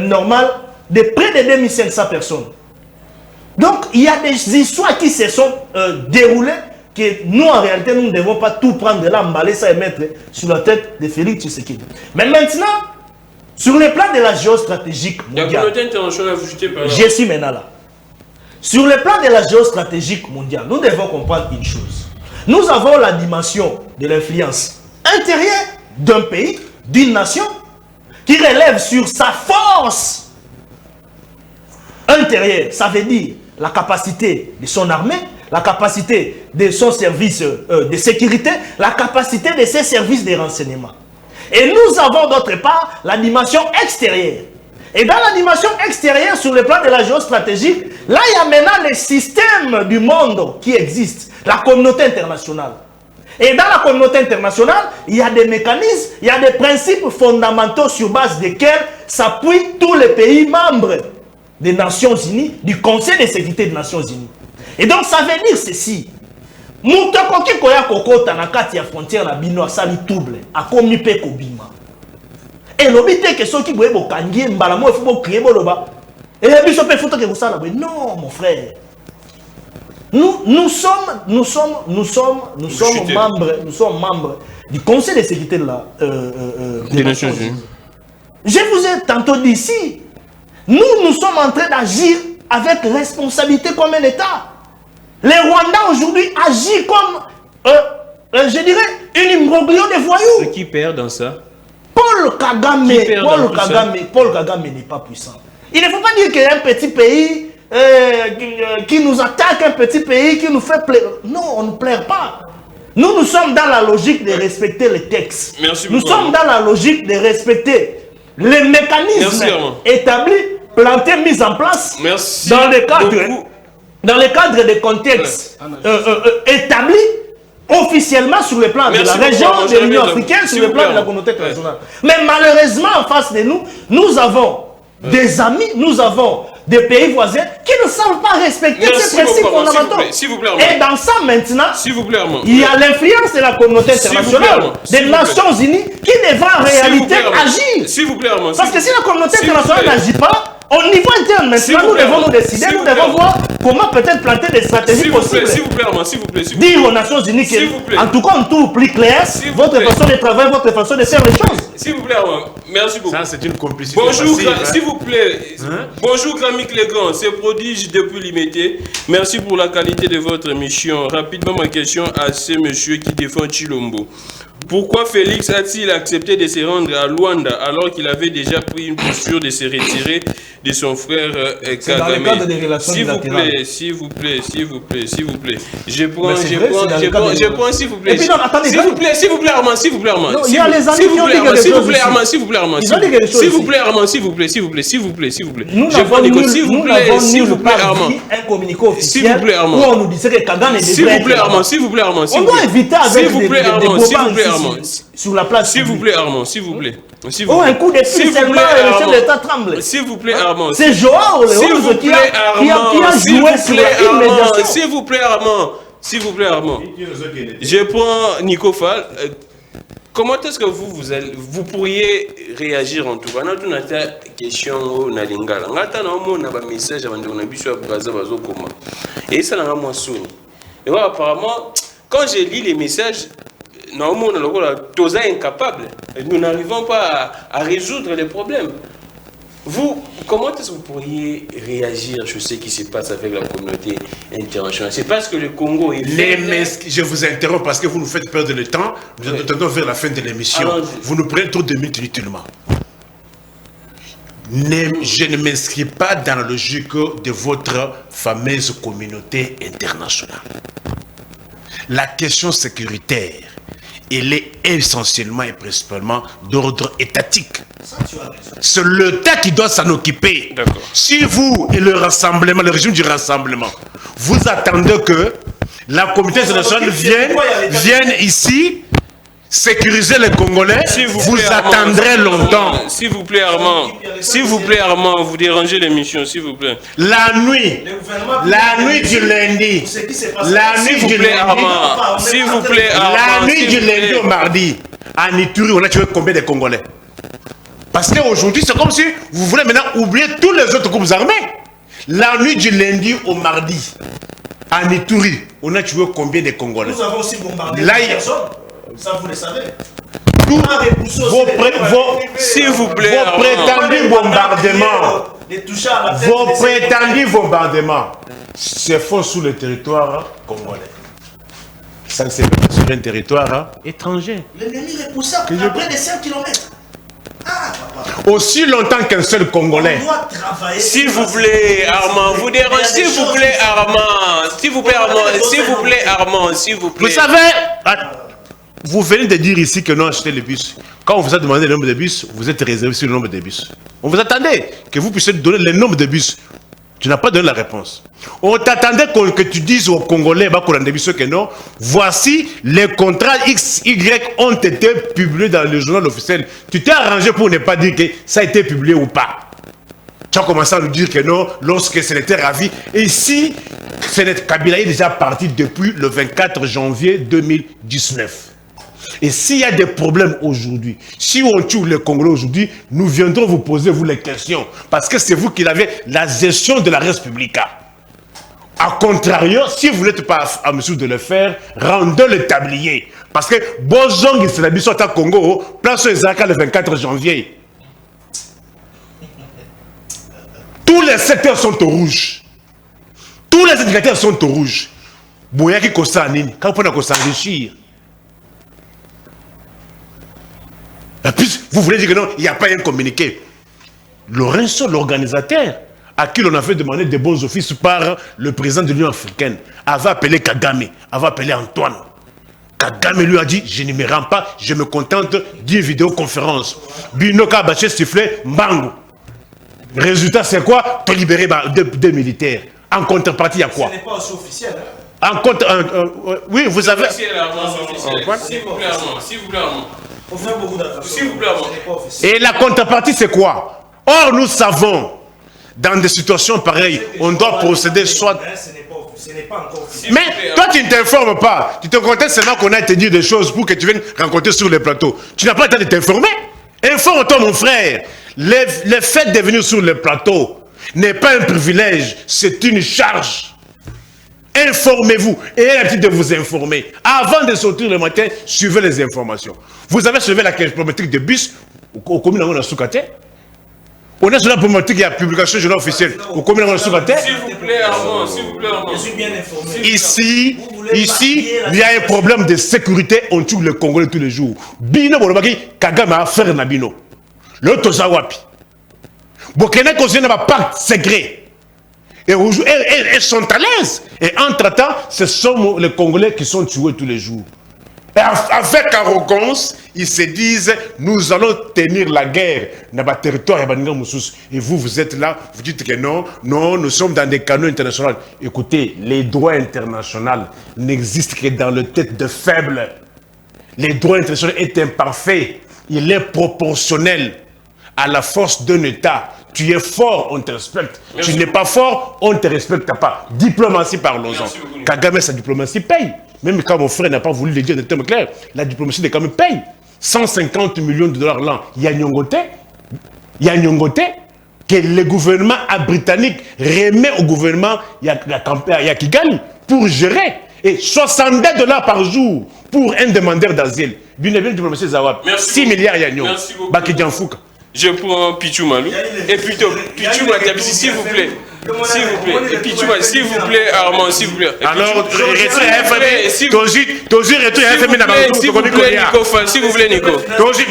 normale, de près de 2500 personnes. Donc, il y a des histoires qui se sont déroulées que nous, en réalité, nous ne devons pas tout prendre de là, emballer ça et mettre sur la tête de Félix Tshisekedi. Mais maintenant, sur le plan de la géostratégique mondiale, je suis maintenant là. Sur le plan de la géostratégique mondiale, nous devons comprendre une chose. Nous avons la dimension de l'influence intérieure d'un pays, d'une nation, qui relève sur sa force intérieure. Ça veut dire la capacité de son armée, la capacité de son service de sécurité, la capacité de ses services de renseignement. Et nous avons d'autre part la dimension extérieure. Et dans la dimension extérieure, sur le plan de la géostratégie, là il y a maintenant les systèmes du monde qui existent, la communauté internationale. Et dans la communauté internationale, il y a des mécanismes, il y a des principes fondamentaux sur base desquels s'appuient tous les pays membres des Nations Unies, du Conseil de sécurité des Nations Unies. Et donc ça veut dire ceci. Moutoko qui koya kokota na kati ya frontière na bino asali double, akomi pe kobima. Et l'obité que ceux qui boye bokangi mbala mo faut créer boloba. Et les biso pe foto que vous ça là. Non mon frère. Nous sommes membres du Conseil de sécurité des Nations Unies. Je vous ai tantôt dit ici, nous sommes en train d'agir avec responsabilité comme un État. Les Rwandais aujourd'hui agissent comme, je dirais, une imbroglio de voyous. Qui perd dans ça? Paul Kagame n'est pas puissant. Il ne faut pas dire qu'il y a un petit pays qui nous attaque, un petit pays qui nous fait plaire. Non, on ne plaire pas. Nous sommes dans la logique de respecter les textes. Nous sommes dans la logique de respecter les mécanismes établis, plantés, mis en place dans le cadre des contextes établis officiellement sur le plan de la région, de l'Union africaine, sur le plan de la communauté internationale. Mais malheureusement, en face de nous, nous avons des amis, nous avons des pays voisins qui ne savent pas respecter ces principes fondamentaux. Et dans ça, maintenant, il y a l'influence de la communauté internationale, des Nations Unies, qui devra en réalité agir. Parce que si la communauté internationale n'agit pas, au niveau interne, maintenant, nous devons nous décider, nous devons voir comment peut-être planter des stratégies possibles. S'il vous plaît. Dire aux Nations Unies que, en tout cas, on trouve plus clair votre façon de travailler, votre façon de faire les choses. S'il vous plaît, merci beaucoup. Ça, c'est une complicité. Bonjour, s'il vous plaît. Bonjour, Grammy Clégrand, c'est Prodige depuis Limité. Merci pour la qualité de votre émission. Rapidement, ma question à ce monsieur qui défend Chilombo. Pourquoi Félix a-t-il accepté de se rendre à Luanda alors qu'il avait déjà pris une posture de se retirer de son frère Kagame? Dans le cadre des relations bilatérales. S'il vous plaît. Je prends, s'il vous plaît. Et puis non, attendez. S'il vous plaît, Armand. Non, il y a les amis qui ont dit quelque chose. S'il vous plaît, Armand. S'il vous plaît, Armand. Ils ont dit quelque chose. S'il vous plaît, Armand. S'il vous plaît. Nous n'avons un communiqué officiel où on nous disait que Kagame devrait être. S'il vous plaît, Armand. S'il vous plaît, Armand. On doit éviter avec des Armand. Sur la place. S'il vous plaît, Armand, s'il vous plaît. Oh, un coup de fil seulement et le chef d'État tremble. S'il vous plaît, Armand. C'est Joao Leroux qui a joué sur la médiation. S'il vous plaît, Armand. Je prends Nico Fall. Comment est-ce que vous pourriez réagir en tout cas? On a une question au Nalingala. On a un message avant de nous et ça n'a pas sonné. Et apparemment, quand j'ai lu les messages, normalement, on est incapable. Nous n'arrivons pas à résoudre les problèmes. Vous, comment est-ce que vous pourriez réagir sur ce qui se passe avec la communauté internationale? C'est parce que le Congo est... Je vous interromps parce que vous nous faites perdre le temps. Nous attendons vers la fin de l'émission. Vous nous prenez trop de minutes inutilement. je ne m'inscris pas dans la logique de votre fameuse communauté internationale. La question sécuritaire, elle est essentiellement et principalement d'ordre étatique. C'est l'État qui doit s'en occuper. Si vous et le rassemblement, le régime du rassemblement, vous attendez que la communauté internationale vienne ici sécuriser les Congolais, vous attendrez longtemps. S'il vous plaît, Armand, vous dérangez l'émission, s'il vous plaît. La nuit du lundi, s'il vous plaît, la nuit du lundi au mardi, à Ituri, on a tué combien de Congolais? Parce qu'aujourd'hui, c'est comme si vous voulez maintenant oublier tous les autres groupes armés. La nuit du lundi au mardi, à Ituri, on a tué combien de Congolais? Nous avons aussi bombardé des personnes. Ça, vous le savez. S'il vous plaît, vos prétendus bombardements se font sous le territoire congolais. Ça ne se fait pas sur un territoire étranger. L'ennemi repoussé à près de 5 km. Aussi longtemps qu'un seul Congolais. S'il vous plaît, Armand, vous dérangez. S'il vous plaît, Armand. S'il vous plaît, Armand. S'il vous plaît. Vous savez, vous venez de dire ici que non acheter les bus. Quand on vous a demandé le nombre de bus, vous êtes réservé sur le nombre de bus. On vous attendait que vous puissiez donner le nombre de bus. Tu n'as pas donné la réponse. On t'attendait que tu dises aux Congolais que non, voici les contrats XY ont été publiés dans le journal officiel. Tu t'es arrangé pour ne pas dire que ça a été publié ou pas. Tu as commencé à nous dire que non, lorsque ce n'était ravi. Et ici, Kabila est déjà parti depuis le 24 janvier 2019. Et s'il y a des problèmes aujourd'hui, si on tue les Congolais aujourd'hui, nous viendrons vous poser vous les questions. Parce que c'est vous qui avez la gestion de la République. A contrario, si vous n'êtes pas à mesure de le faire, rendez le tablier. Parce que Bozong et Sélabi sont à Congo, place aux Zaka le 24 janvier. Tous les secteurs sont au rouge. Tous les indicateurs sont au rouge. Boyaki Kosanini, quand on a s'enrichir. Puis, vous voulez dire que non, il n'y a pas un communiqué. Lorenzo, l'organisateur, à qui l'on avait demandé des bons offices par le président de l'Union africaine, avait appelé Kagame, avait appelé Antoine. Kagame lui a dit, je ne me rends pas, je me contente d'une vidéoconférence. Binoka Baché sifflé, Mbango. Résultat, c'est quoi? Pour libérer deux militaires. En contrepartie, il y a quoi? Ce n'est pas aussi officiel. Oui, vous avez... S'il vous plaît, Armand. On fait beaucoup d'attention. S'il vous plaît, Armand. Et la contrepartie, c'est quoi? Or, nous savons, dans des situations pareilles, on doit procéder soit... Ce n'est pas encore officiel. Mais toi, tu ne t'informes pas. Tu te contentes seulement qu'on a te dit des choses pour que tu viennes rencontrer sur les plateaux. Tu n'as pas le temps de t'informer. Informe-toi, mon frère. Le fait de venir sur le plateau n'est pas un privilège, c'est une charge. Informez-vous et ayez l'habitude de vous informer. Avant de sortir le matin, suivez les informations. Vous avez suivi la problématique de bus au commune de Soukate. On est sur la problématique de la publication du journal officiel au commune de Soukate. S'il vous plaît, Armand, s'il vous plaît, Armand. Je suis bien informé. Ici, il y a un problème de sécurité. On tue les Congolais tous les jours. Bino Bolobaki, Kagame a fait un bino. L'autre Zawapi. Burkina Faso n'a pas pacte secret. Et elles sont à l'aise. Et entre-temps, ce sont les Congolais qui sont tués tous les jours. Et avec arrogance, ils se disent, nous allons tenir la guerre dans le territoire. Et vous, vous êtes là, vous dites que non, nous sommes dans des canaux internationaux. Écoutez, les droits internationaux n'existent que dans le tête de faibles. Les droits internationaux est imparfait. Il est proportionnel à la force d'un État. Tu es fort, on te respecte. Tu n'es pas fort, on ne te respecte pas. Diplomatie, parlons-en. Kagame, sa diplomatie paye. Même quand mon frère n'a pas voulu le dire de termes clairs, la diplomatie de Kagame paye. 150 millions de dollars l'an. Il y a Nyongote que le gouvernement britannique remet au gouvernement Kigali pour gérer. Et 62 $, par jour pour un demandeur d'asile. Bien diplomatie Zawab. 6 milliards Yanyon. Je prends Pichou Malou. Et plutôt, Pichou Matabi, s'il vous plaît. S'il vous plaît. Et puis tu vois, s'il vous plaît, Armand, s'il vous plaît. Alors, retour à FMI. S'il vous plaît, Nico. S'il vous plaît, Nico. S'il vous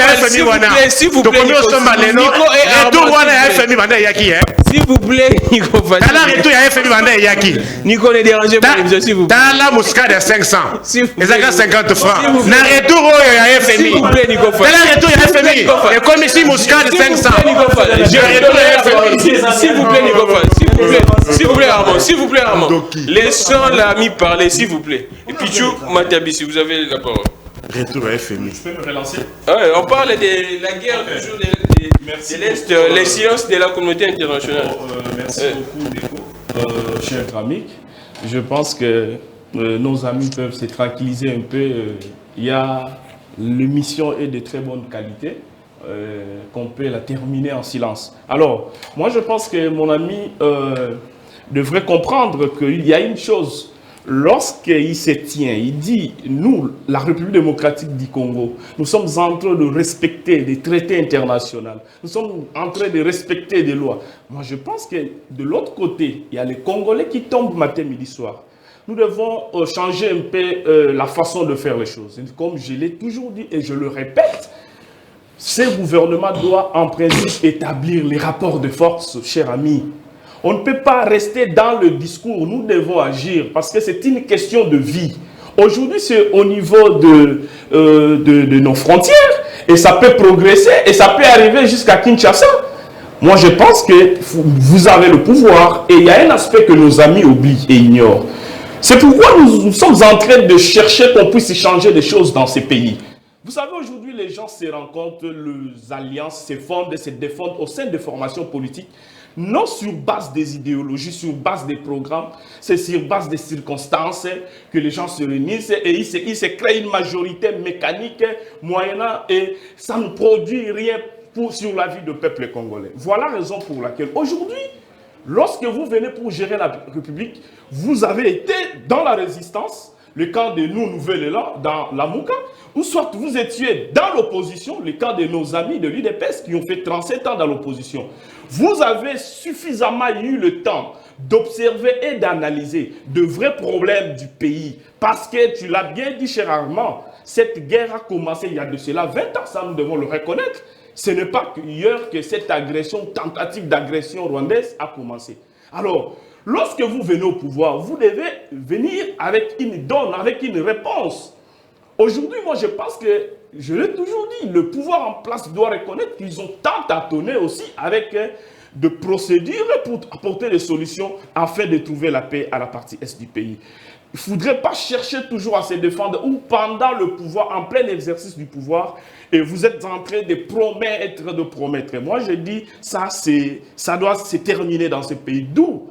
plaît, s'il vous plaît, s'il vous plaît, Nico. Nico, ne dérangez pas l'émission, s'il vous plaît. Dans la mousca de 500, les 50 francs. S'il vous plaît, Nico. Dans la retour, il y a FMI. Et comme ici, mousca de 500. S'il vous plaît, Nico. S'il vous plaît, Armand. S'il vous plaît, Armand. Laissons l'ami parler, s'il vous plaît. Et puis, tu, Matabi, si vous avez la parole. Retour à FMI. Je peux me relancer? On parle de la guerre toujours de l'Est, les silences de la communauté internationale. Merci beaucoup, Nico. Cher ami, je pense que nos amis peuvent se tranquilliser un peu. Il y a l'émission est de très bonne qualité, qu'on peut la terminer en silence. Alors, moi je pense que mon ami devrait comprendre qu'il y a une chose. Lorsqu'il se tient, il dit, nous, la République démocratique du Congo, nous sommes en train de respecter des traités internationaux, nous sommes en train de respecter des lois. Moi, je pense que de l'autre côté, il y a les Congolais qui tombent matin, midi, soir. Nous devons changer un peu la façon de faire les choses. Comme je l'ai toujours dit et je le répète, ce gouvernement doit en principe établir les rapports de force, cher ami. On ne peut pas rester dans le discours, nous devons agir parce que c'est une question de vie. Aujourd'hui, c'est au niveau de nos frontières et ça peut progresser et ça peut arriver jusqu'à Kinshasa. Moi, je pense que vous avez le pouvoir et il y a un aspect que nos amis oublient et ignorent. C'est pourquoi nous sommes en train de chercher qu'on puisse changer des choses dans ces pays. Vous savez, aujourd'hui, les gens se rencontrent, les alliances se fondent et se défendent au sein des formations politiques. Non sur base des idéologies, sur base des programmes, c'est sur base des circonstances que les gens se réunissent et ils se créent une majorité mécanique, moyennant, et ça ne produit rien sur la vie du peuple congolais. Voilà la raison pour laquelle aujourd'hui, lorsque vous venez pour gérer la République, vous avez été dans la résistance, le camp de nous, Nouvel-Élan, dans la Mouka, ou soit vous étiez dans l'opposition, le camp de nos amis de l'UDPS qui ont fait 37 ans dans l'opposition. Vous avez suffisamment eu le temps d'observer et d'analyser de vrais problèmes du pays. Parce que tu l'as bien dit, cher Armand, cette guerre a commencé il y a de cela 20 ans, ça nous devons le reconnaître. Ce n'est pas qu'hier que cette agression, tentative d'agression rwandaise a commencé. Alors, lorsque vous venez au pouvoir, vous devez venir avec une donne, avec une réponse. Aujourd'hui, moi, je pense que, je l'ai toujours dit, le pouvoir en place doit reconnaître qu'ils ont tant tâtonné aussi avec de procédures pour apporter des solutions afin de trouver la paix à la partie est du pays. Il ne faudrait pas chercher toujours à se défendre ou pendant le pouvoir, en plein exercice du pouvoir, et vous êtes en train de promettre. Moi, je dis, ça doit se terminer dans ce pays. D'où,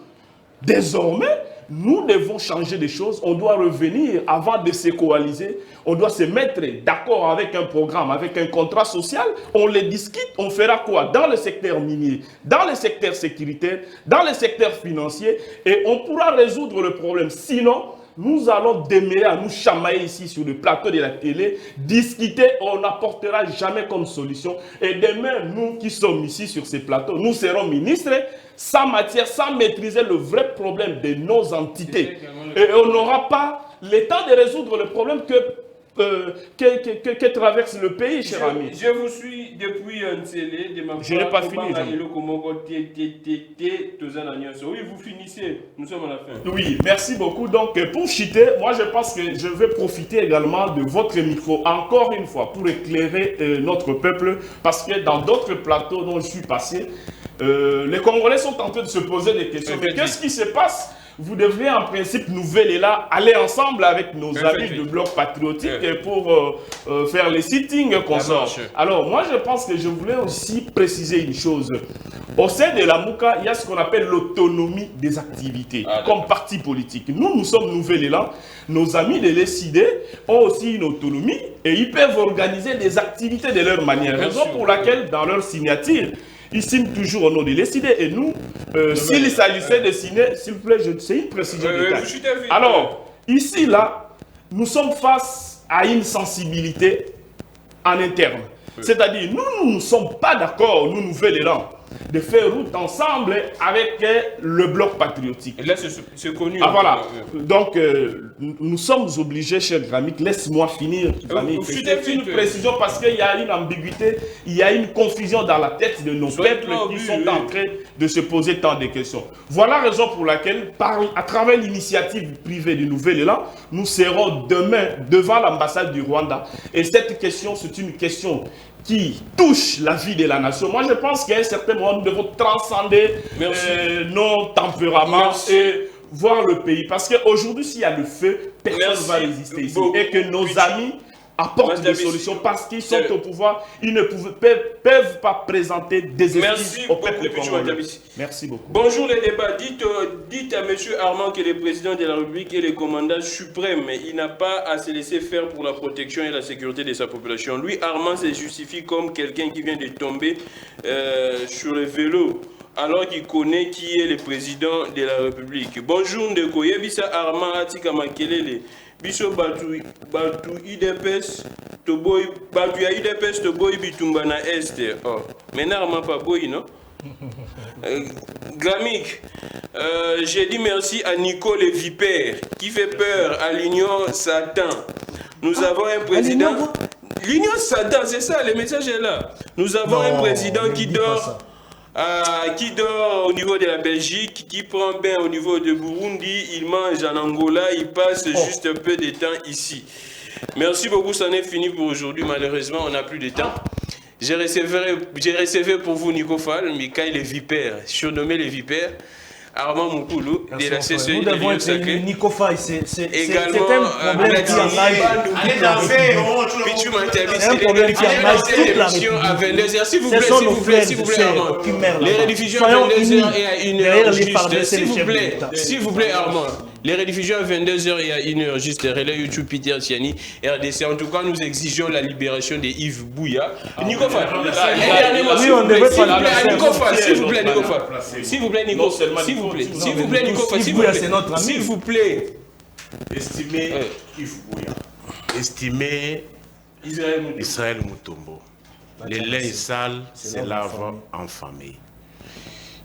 désormais, nous devons changer des choses. On doit revenir, avant de se coaliser, on doit se mettre d'accord avec un programme, avec un contrat social. On les discute, on fera quoi? Dans le secteur minier, dans le secteur sécuritaire, dans le secteur financier, et on pourra résoudre le problème. Sinon, nous allons demeurer à nous chamailler ici sur le plateau de la télé, discuter, on n'apportera jamais comme solution. Et demain, nous qui sommes ici sur ces plateaux, nous serons ministres sans matière, sans maîtriser le vrai problème de nos entités. Et on n'aura pas le temps de résoudre le problème que traverse le pays, cher ami. Je vous suis depuis un télé de ma part. Je n'ai pas fini. Oui, vous finissez. Nous sommes à la fin. Oui, merci beaucoup. Donc, pour chuter, moi, je pense que je vais profiter également de votre micro, encore une fois, pour éclairer notre peuple, parce que dans d'autres plateaux dont je suis passé, les Congolais sont en train de se poser des questions. Mais qu'est-ce qui se passe? Vous devriez en principe, Nouvel-Élan, aller ensemble avec nos amis du bloc patriotique pour faire les sittings qu'on sort. Alors, moi, je pense que je voulais aussi préciser une chose. Au sein de la Mouka, il y a ce qu'on appelle l'autonomie des activités, comme parti politique. Nous sommes Nouvel-Élan. Nos amis de l'ESID ont aussi une autonomie et ils peuvent organiser des activités de leur manière. Raison pour laquelle, dans leur signature, ils signent toujours au nom de l'ESID et nous, s'il s'agissait de signer, s'il vous plaît, c'est une précision détail. Alors, ici, là, nous sommes face à une sensibilité en interne. C'est-à-dire, nous ne sommes pas d'accord, nous, Nouvel-Élan, de faire route ensemble avec le bloc patriotique. Et là, c'est connu. Ah voilà. Donc, nous sommes obligés, cher Gramik, laisse-moi finir. C'était une précision parce qu'il y a une ambiguïté, il y a une confusion dans la tête de nos peuples qui sont en train de se poser tant de questions. Voilà la raison pour laquelle, à travers l'initiative privée du Nouvel Élan, nous serons demain devant l'ambassade du Rwanda. Et cette question, c'est une question qui touche la vie de la nation. Moi, je pense qu'à un certain moment, nous devons transcender nos tempéraments et voir le pays. Parce qu'aujourd'hui, s'il y a le feu, personne ne va résister ici. Et que nos amis apportent des solutions parce qu'ils sont au pouvoir. Ils ne peuvent pas présenter des excuses au peuple congolais. Merci beaucoup. Bonjour les débats. Dites à M. Armand que le président de la République est le commandant suprême. Il n'a pas à se laisser faire pour la protection et la sécurité de sa population. Lui, Armand se justifie comme quelqu'un qui vient de tomber sur le vélo, alors qu'il connaît qui est le président de la République. Bonjour Ndeko. Yebisa Armand Atika Makelele. Biso batu IDPS to boy batu ya IDPS to boy bitumba na este. Oh, maintenant Armand pas boy non? Gramik, j'ai dit merci à Nico le Vipère qui fait peur à l'Union Satan. Nous avons un président. L'Union Satan, c'est ça, le message est là. Nous avons un président qui dort au niveau de la Belgique, qui prend bain au niveau de Burundi, il mange en Angola, il passe juste un peu de temps ici. Merci beaucoup, ça n'est fini pour aujourd'hui. Malheureusement, on n'a plus de temps. J'ai recevé pour vous Nico Fall, Mikaï les Vipères, surnommé les Vipères. Armand Moukoulou, de la CCI. Nous devons être Nico Fall, c'est également un problème qui à 22h. S'il vous plaît, Armand. Les rediffusions à 22h et à 1h juste. S'il vous plaît, Armand. Les rediffusions à 22h et à 1h juste. Relais YouTube, Peter Tiani, RDC. En tout cas, nous exigeons la libération de Yves Bouya. Nico Fall. Oui, on devait pas Nico Fall, s'il vous plaît, Nico Fall. S'il vous plaît, Nico. S'il vous plaît, Nico Fall. S'il vous plaît. Estimé Yves Bouya. Estimé Israël Moutombo. Les laits sales se lavent en famille.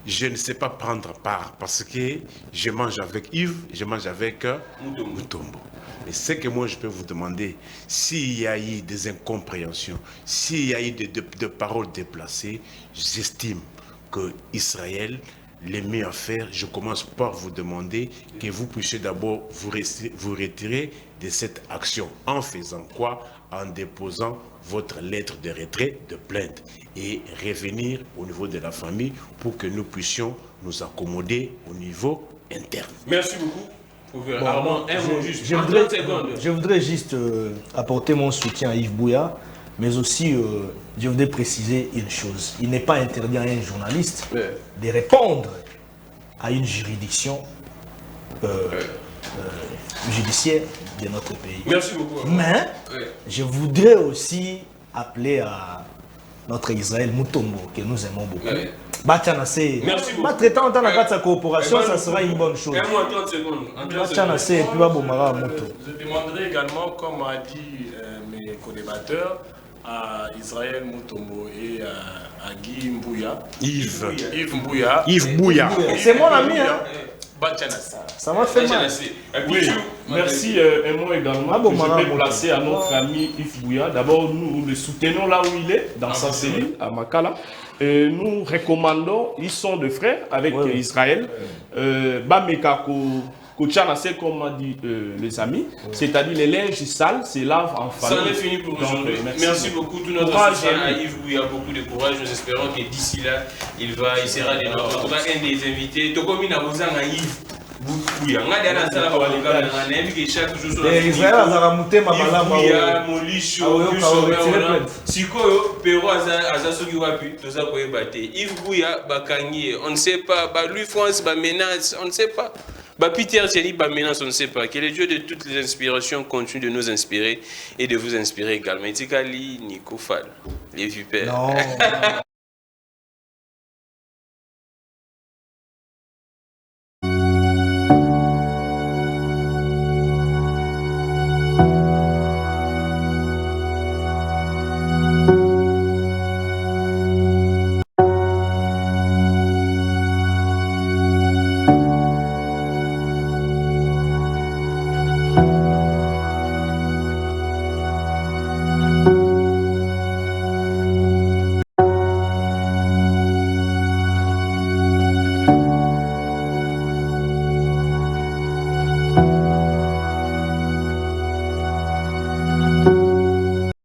Je ne sais pas prendre part parce que je mange avec Yves, je mange avec Moutombo. Mais ce que moi je peux vous demander, s'il y a eu des incompréhensions, s'il y a eu des paroles déplacées, j'estime que Israël, les mieux à faire, je commence par vous demander que vous puissiez d'abord vous retirer de cette action. En faisant quoi? En déposant votre lettre de retrait, de plainte, et revenir au niveau de la famille pour que nous puissions nous accommoder au niveau interne. Merci beaucoup. Bon, Armand, je voudrais juste apporter mon soutien à Yves Bouya, mais aussi je voudrais préciser une chose. Il n'est pas interdit à un journaliste de répondre à une juridiction judiciaire de notre pays. Merci beaucoup. Mais je voudrais aussi appeler à notre Israël Moutombo, que nous aimons beaucoup. Merci beaucoup. Traitant dans la carte de coopération, ça sera une bonne chose. 30 secondes. Je demanderai également, comme a dit mes co-débatteurs, à Israël Moutombo et à Guy Mbouya. Yves Mbouya. C'est mon ami, hein? Ça m'a fait mal. Oui, merci un mot également que je vais placer à notre ami Yves Bouya. D'abord, nous le soutenons là où il est, dans sa cellule, à Makala. Nous recommandons, ils sont de frères avec Israël. Bameka Kochanase, comme a dit les amis, c'est-à-dire les linges sales, c'est lave en famille. Ça en est fini pour aujourd'hui. Merci beaucoup. Tout notre soutien à Yves Bouya, beaucoup de courage. Nous espérons que d'ici là, il sera de notre. En tout cas, un des invités. Tokomi na bozang à Yves Bouya. On a dit à la salle que chaque jour sur la Israël a ramouté ma malade. Bouya, Molisho, Sikoyo, Pero Azasogi Wapi, tout ça pour ébattre. Yves Bouya, Bakangi, on ne sait pas. Lui, France, menace, on ne sait pas. Peter Tiani, menace, on ne sait pas. Que le Dieu de toutes les inspirations continue de nous inspirer et de vous inspirer également. Etikali, Nico Fall, les Vipères. Non.